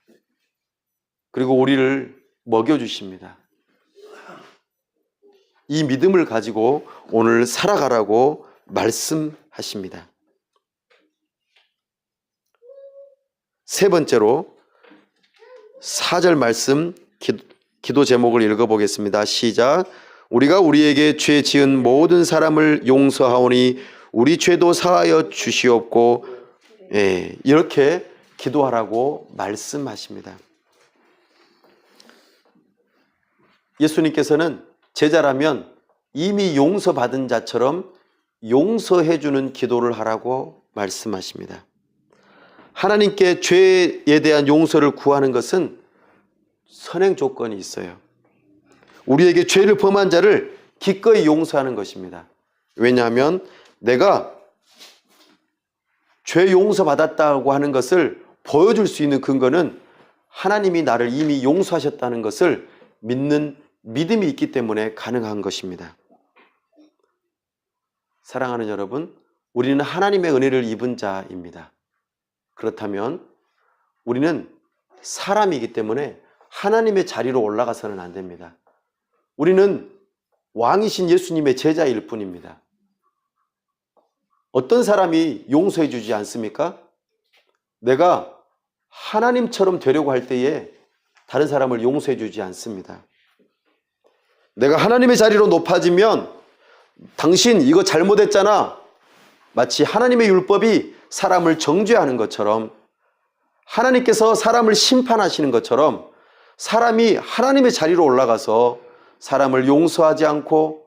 그리고 우리를 먹여주십니다. 이 믿음을 가지고 오늘 살아가라고 말씀하십니다. 세 번째로 4절 말씀 기도 제목을 읽어보겠습니다. 시작. 우리가 우리에게 죄 지은 모든 사람을 용서하오니 우리 죄도 사하여 주시옵고, 이렇게 기도하라고 말씀하십니다. 예수님께서는 제자라면 이미 용서받은 자처럼 용서해주는 기도를 하라고 말씀하십니다. 하나님께 죄에 대한 용서를 구하는 것은 선행 조건이 있어요. 우리에게 죄를 범한 자를 기꺼이 용서하는 것입니다. 왜냐하면 내가 죄 용서받았다고 하는 것을 보여줄 수 있는 근거는 하나님이 나를 이미 용서하셨다는 것을 믿는 믿음이 있기 때문에 가능한 것입니다. 사랑하는 여러분, 우리는 하나님의 은혜를 입은 자입니다. 그렇다면 우리는 사람이기 때문에 하나님의 자리로 올라가서는 안 됩니다. 우리는 왕이신 예수님의 제자일 뿐입니다. 어떤 사람이 용서해 주지 않습니까? 내가 하나님처럼 되려고 할 때에 다른 사람을 용서해 주지 않습니다. 내가 하나님의 자리로 높아지면 당신 이거 잘못했잖아. 마치 하나님의 율법이 사람을 정죄하는 것처럼, 하나님께서 사람을 심판하시는 것처럼 사람이 하나님의 자리로 올라가서 사람을 용서하지 않고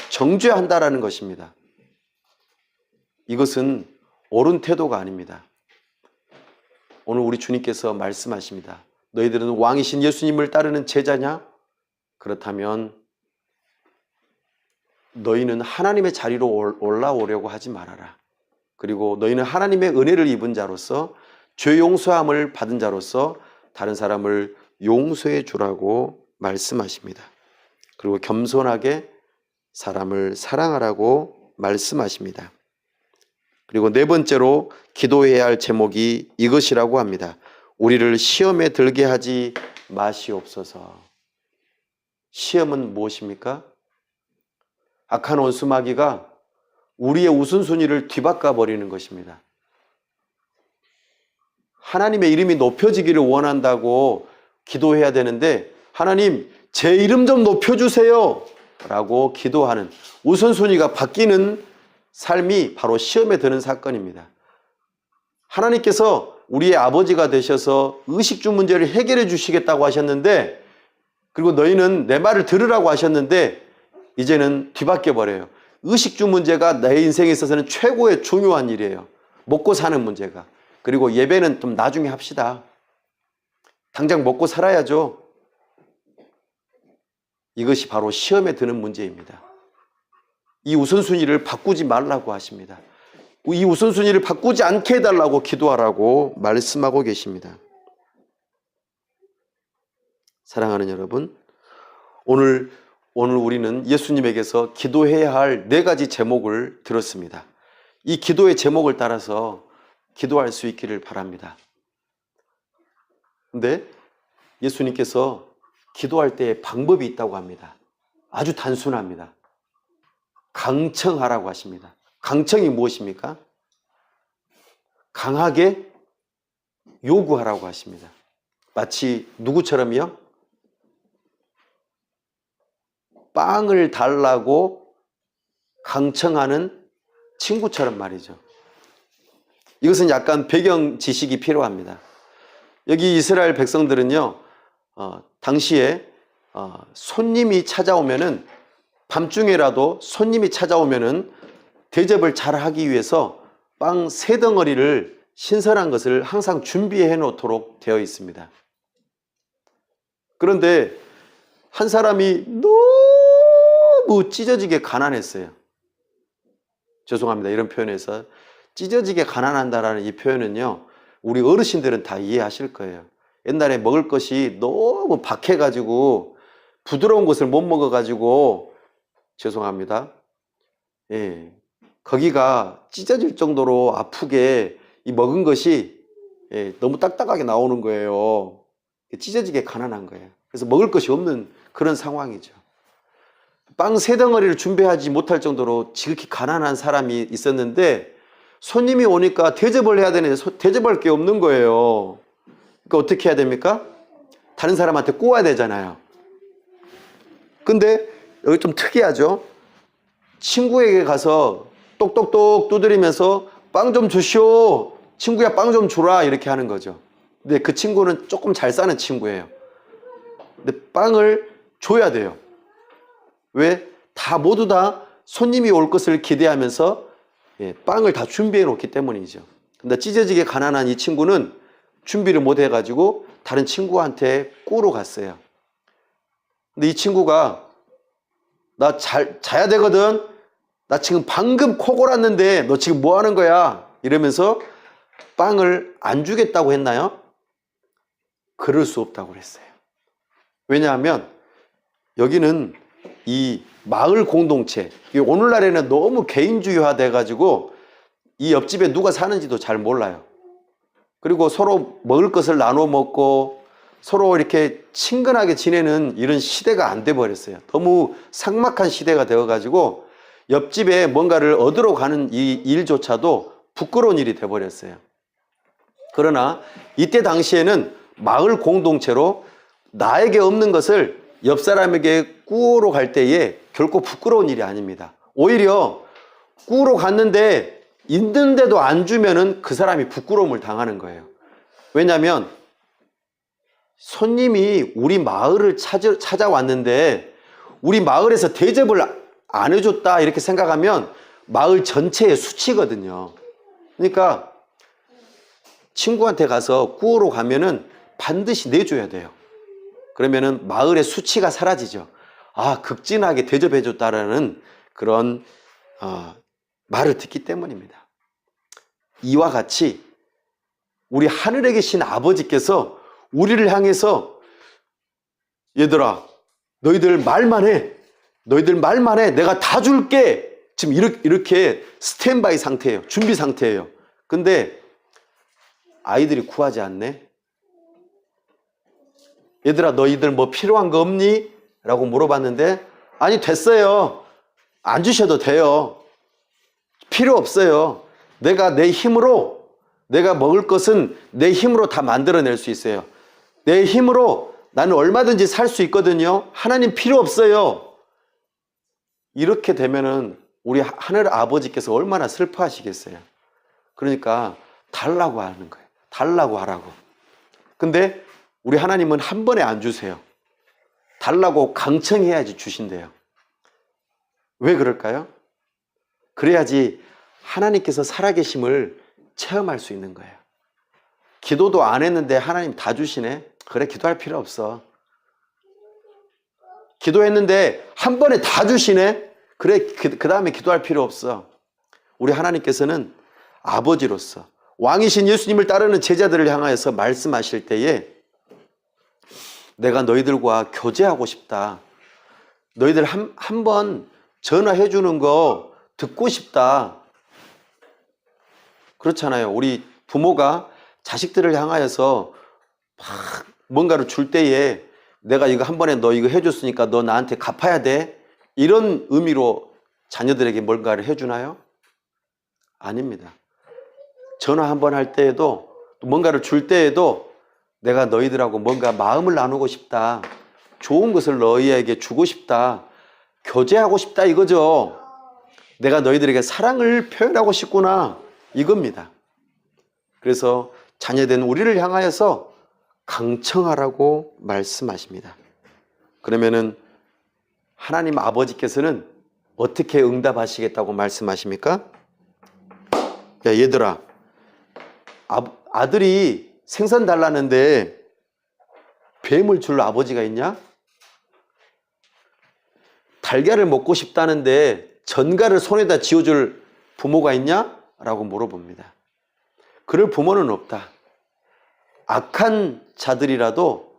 정죄한다라는 것입니다. 이것은 옳은 태도가 아닙니다. 오늘 우리 주님께서 말씀하십니다. 너희들은 왕이신 예수님을 따르는 제자냐? 그렇다면 너희는 하나님의 자리로 올라오려고 하지 말아라. 그리고 너희는 하나님의 은혜를 입은 자로서, 죄 용서함을 받은 자로서 다른 사람을 용서해 주라고 말씀하십니다. 그리고 겸손하게 사람을 사랑하라고 말씀하십니다. 그리고 네 번째로 기도해야 할 제목이 이것이라고 합니다. 우리를 시험에 들게 하지 마시옵소서. 시험은 무엇입니까? 악한 원수마귀가 우리의 우선순위를 뒤바꿔 버리는 것입니다. 하나님의 이름이 높여지기를 원한다고 기도해야 되는데, 하나님 제 이름 좀 높여주세요 라고 기도하는, 우선순위가 바뀌는 삶이 바로 시험에 드는 사건입니다. 하나님께서 우리의 아버지가 되셔서 의식주 문제를 해결해 주시겠다고 하셨는데, 그리고 너희는 내 말을 들으라고 하셨는데 이제는 뒤바뀌어 버려요. 의식주 문제가 내 인생에 있어서는 최고의 중요한 일이에요. 먹고 사는 문제가. 그리고 예배는 좀 나중에 합시다. 당장 먹고 살아야죠. 이것이 바로 시험에 드는 문제입니다. 이 우선순위를 바꾸지 말라고 하십니다. 이 우선순위를 바꾸지 않게 해달라고 기도하라고 말씀하고 계십니다. 사랑하는 여러분, 오늘 우리는 예수님에게서 기도해야 할 네 가지 제목을 들었습니다. 이 기도의 제목을 따라서 기도할 수 있기를 바랍니다. 근데 예수님께서 기도할 때에 방법이 있다고 합니다. 아주 단순합니다. 강청하라고 하십니다. 강청이 무엇입니까? 강하게 요구하라고 하십니다. 마치 누구처럼요? 빵을 달라고 강청하는 친구처럼 말이죠. 이것은 약간 배경 지식이 필요합니다. 여기 이스라엘 백성들은요, 당시에 손님이 찾아오면은, 밤중에라도 손님이 찾아오면은 대접을 잘 하기 위해서 빵 3덩어리를, 신선한 것을 항상 준비해 놓도록 되어 있습니다. 그런데 한 사람이 너무 찢어지게 가난했어요. 죄송합니다, 이런 표현에서. 찢어지게 가난한다라는 이 표현은요, 우리 어르신들은 다 이해하실 거예요. 옛날에 먹을 것이 너무 박해가지고 부드러운 것을 못 먹어가지고, 죄송합니다, 예, 거기가 찢어질 정도로 아프게 이 먹은 것이 너무 딱딱하게 나오는 거예요. 찢어지게 가난한 거예요. 그래서 먹을 것이 없는 그런 상황이죠. 빵 3덩어리를 준비하지 못할 정도로 지극히 가난한 사람이 있었는데, 손님이 오니까 대접을 해야 되는데 대접할 게 없는 거예요. 그러니까 어떻게 해야 됩니까? 다른 사람한테 꼬아야 되잖아요. 근데 여기 좀 특이하죠? 친구에게 가서 똑똑똑 두드리면서 빵 좀 주시오, 친구야 빵 좀 주라, 이렇게 하는 거죠. 근데 그 친구는 조금 잘 사는 친구예요. 근데 빵을 줘야 돼요. 왜? 모두 다 손님이 올 것을 기대하면서 빵을 다 준비해 놓기 때문이죠. 근데 찢어지게 가난한 이 친구는 준비를 못 해가지고 다른 친구한테 꾸러 갔어요. 근데 이 친구가 나 자야 되거든. 나 지금 방금 코 골았는데 너 지금 뭐 하는 거야? 이러면서 빵을 안 주겠다고 했나요? 그럴 수 없다고 그랬어요. 왜냐하면 여기는 이 마을 공동체, 오늘날에는 너무 개인주의화 돼가지고 이 옆집에 누가 사는지도 잘 몰라요. 그리고 서로 먹을 것을 나눠 먹고 서로 이렇게 친근하게 지내는 이런 시대가 안 돼 버렸어요. 너무 삭막한 시대가 되어가지고 옆집에 뭔가를 얻으러 가는 이 일조차도 부끄러운 일이 돼 버렸어요. 그러나 이때 당시에는 마을 공동체로 나에게 없는 것을 옆 사람에게 꾸러 갈 때에 결코 부끄러운 일이 아닙니다. 오히려 꾸러 갔는데 있는데도 안 주면은 그 사람이 부끄러움을 당하는 거예요. 왜냐하면 손님이 우리 마을을 찾아왔는데 우리 마을에서 대접을 안 해줬다 이렇게 생각하면 마을 전체의 수치거든요. 그러니까 친구한테 가서 꾸러 가면은 반드시 내줘야 돼요. 그러면은 마을의 수치가 사라지죠. 아, 극진하게 대접해줬다라는 그런 말을 듣기 때문입니다. 이와 같이 우리 하늘에 계신 아버지께서 우리를 향해서 얘들아, 너희들 말만 해. 너희들 말만 해. 내가 다 줄게. 지금 이렇게 스탠바이 상태예요. 준비 상태예요. 근데 아이들이 구하지 않네. 얘들아, 너희들 뭐 필요한 거 없니? 라고 물어봤는데 아니, 됐어요. 안 주셔도 돼요. 필요 없어요. 내가 내가 먹을 것은 내 힘으로 다 만들어낼 수 있어요. 내 힘으로 나는 얼마든지 살 수 있거든요. 하나님 필요 없어요. 이렇게 되면은 우리 하늘 아버지께서 얼마나 슬퍼하시겠어요. 그러니까 달라고 하는 거예요. 달라고 하라고. 근데 우리 하나님은 한 번에 안 주세요. 달라고 강청해야지 주신대요. 왜 그럴까요? 그래야지 하나님께서 살아계심을 체험할 수 있는 거예요. 기도도 안 했는데 하나님 다 주시네? 그래, 기도할 필요 없어. 기도했는데 한 번에 다 주시네? 그래, 그 다음에 기도할 필요 없어. 우리 하나님께서는 아버지로서 왕이신 예수님을 따르는 제자들을 향하여서 말씀하실 때에 내가 너희들과 교제하고 싶다. 너희들 한 번 전화해 주는 거 듣고 싶다. 그렇잖아요. 우리 부모가 자식들을 향하여서 막 뭔가를 줄 때에 내가 이거 한 번에 너 이거 해줬으니까 너 나한테 갚아야 돼. 이런 의미로 자녀들에게 뭔가를 해주나요? 아닙니다. 전화 한 번 할 때에도 뭔가를 줄 때에도 내가 너희들하고 뭔가 마음을 나누고 싶다. 좋은 것을 너희에게 주고 싶다. 교제하고 싶다 이거죠. 내가 너희들에게 사랑을 표현하고 싶구나. 이겁니다. 그래서 자녀된 우리를 향하여서 강청하라고 말씀하십니다. 그러면은 하나님 아버지께서는 어떻게 응답하시겠다고 말씀하십니까? 야, 얘들아, 아들이 생선 달라는데 뱀을 줄 아버지가 있냐? 달걀을 먹고 싶다는데 전갈을 손에다 쥐어줄 부모가 있냐? 라고 물어봅니다. 그럴 부모는 없다. 악한 자들이라도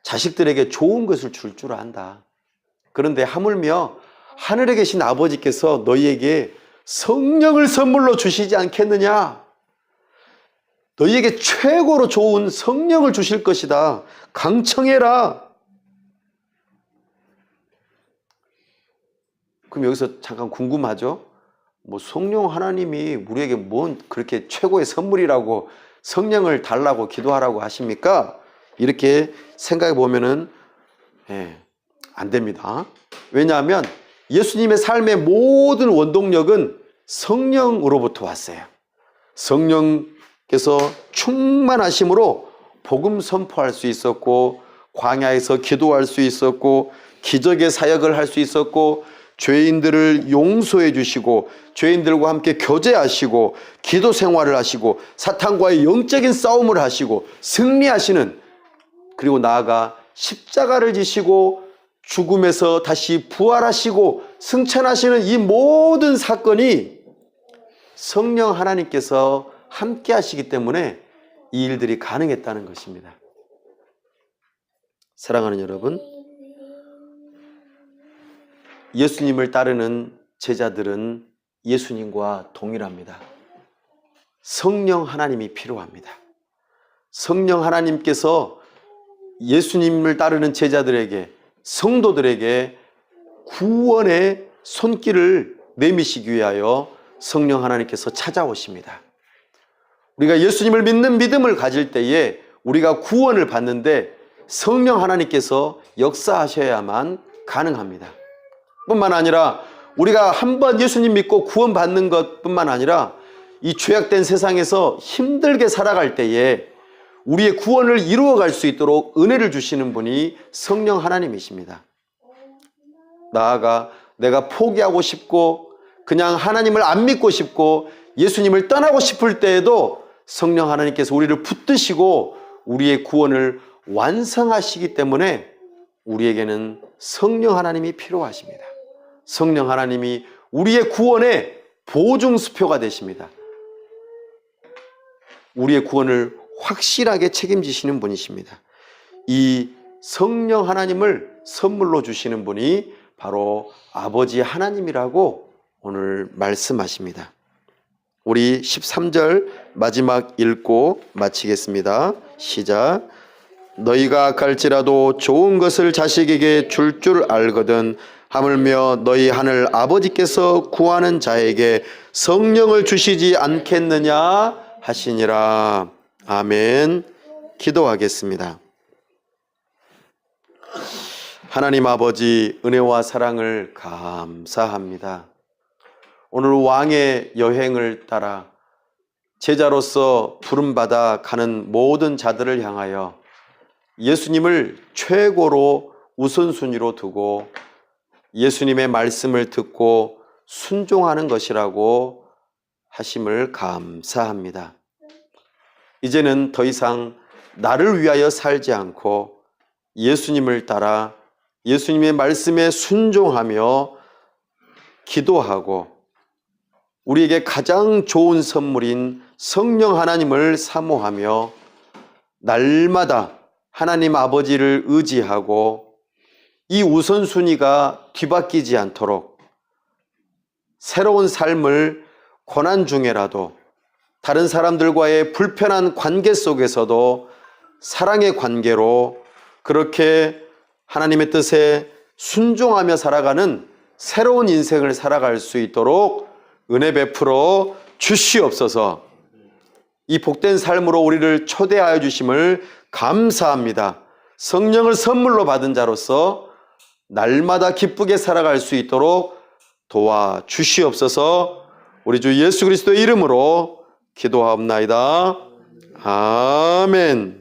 자식들에게 좋은 것을 줄 줄 안다. 그런데 하물며 하늘에 계신 아버지께서 너희에게 성령을 선물로 주시지 않겠느냐? 너희에게 최고로 좋은 성령을 주실 것이다. 강청해라. 그럼 여기서 잠깐 궁금하죠? 뭐 성령 하나님이 우리에게 뭔 그렇게 최고의 선물이라고 성령을 달라고 기도하라고 하십니까? 이렇게 생각해 보면은 안 됩니다. 왜냐하면 예수님의 삶의 모든 원동력은 성령으로부터 왔어요. 성령께서 충만하심으로 복음 선포할 수 있었고, 광야에서 기도할 수 있었고, 기적의 사역을 할 수 있었고, 죄인들을 용서해 주시고, 죄인들과 함께 교제하시고, 기도 생활을 하시고, 사탄과의 영적인 싸움을 하시고, 승리하시는, 그리고 나아가 십자가를 지시고 죽음에서 다시 부활하시고 승천하시는 이 모든 사건이 성령 하나님께서 함께 하시기 때문에 이 일들이 가능했다는 것입니다. 사랑하는 여러분, 예수님을 따르는 제자들은 예수님과 동일합니다. 성령 하나님이 필요합니다. 성령 하나님께서 예수님을 따르는 제자들에게, 성도들에게 구원의 손길을 내미시기 위하여 성령 하나님께서 찾아오십니다. 우리가 예수님을 믿는 믿음을 가질 때에 우리가 구원을 받는데 성령 하나님께서 역사하셔야만 가능합니다. 뿐만 아니라 우리가 한번 예수님 믿고 구원받는 것뿐만 아니라 이 죄악된 세상에서 힘들게 살아갈 때에 우리의 구원을 이루어갈 수 있도록 은혜를 주시는 분이 성령 하나님이십니다. 나아가 내가 포기하고 싶고 그냥 하나님을 안 믿고 싶고 예수님을 떠나고 싶을 때에도 성령 하나님께서 우리를 붙드시고 우리의 구원을 완성하시기 때문에 우리에게는 성령 하나님이 필요하십니다. 성령 하나님이 우리의 구원의 보증수표가 되십니다. 우리의 구원을 확실하게 책임지시는 분이십니다. 이 성령 하나님을 선물로 주시는 분이 바로 아버지 하나님이라고 오늘 말씀하십니다. 우리 13절 마지막 읽고 마치겠습니다. 시작. 너희가 악할지라도 좋은 것을 자식에게 줄 알거든 하물며 너희 하늘 아버지께서 구하는 자에게 성령을 주시지 않겠느냐 하시니라. 아멘. 기도하겠습니다. 하나님 아버지, 은혜와 사랑을 감사합니다. 오늘 왕의 여행을 따라 제자로서 부름받아 가는 모든 자들을 향하여 예수님을 최고로 우선순위로 두고 예수님의 말씀을 듣고 순종하는 것이라고 하심을 감사합니다. 이제는 더 이상 나를 위하여 살지 않고 예수님을 따라 예수님의 말씀에 순종하며 기도하고 우리에게 가장 좋은 선물인 성령 하나님을 사모하며 날마다 하나님 아버지를 의지하고 이 우선순위가 뒤바뀌지 않도록 새로운 삶을 고난 중에라도 다른 사람들과의 불편한 관계 속에서도 사랑의 관계로 그렇게 하나님의 뜻에 순종하며 살아가는 새로운 인생을 살아갈 수 있도록 은혜 베풀어 주시옵소서. 이 복된 삶으로 우리를 초대하여 주심을 감사합니다. 성령을 선물로 받은 자로서 날마다 기쁘게 살아갈 수 있도록 도와 주시옵소서. 우리 주 예수 그리스도의 이름으로 기도하옵나이다. 아멘.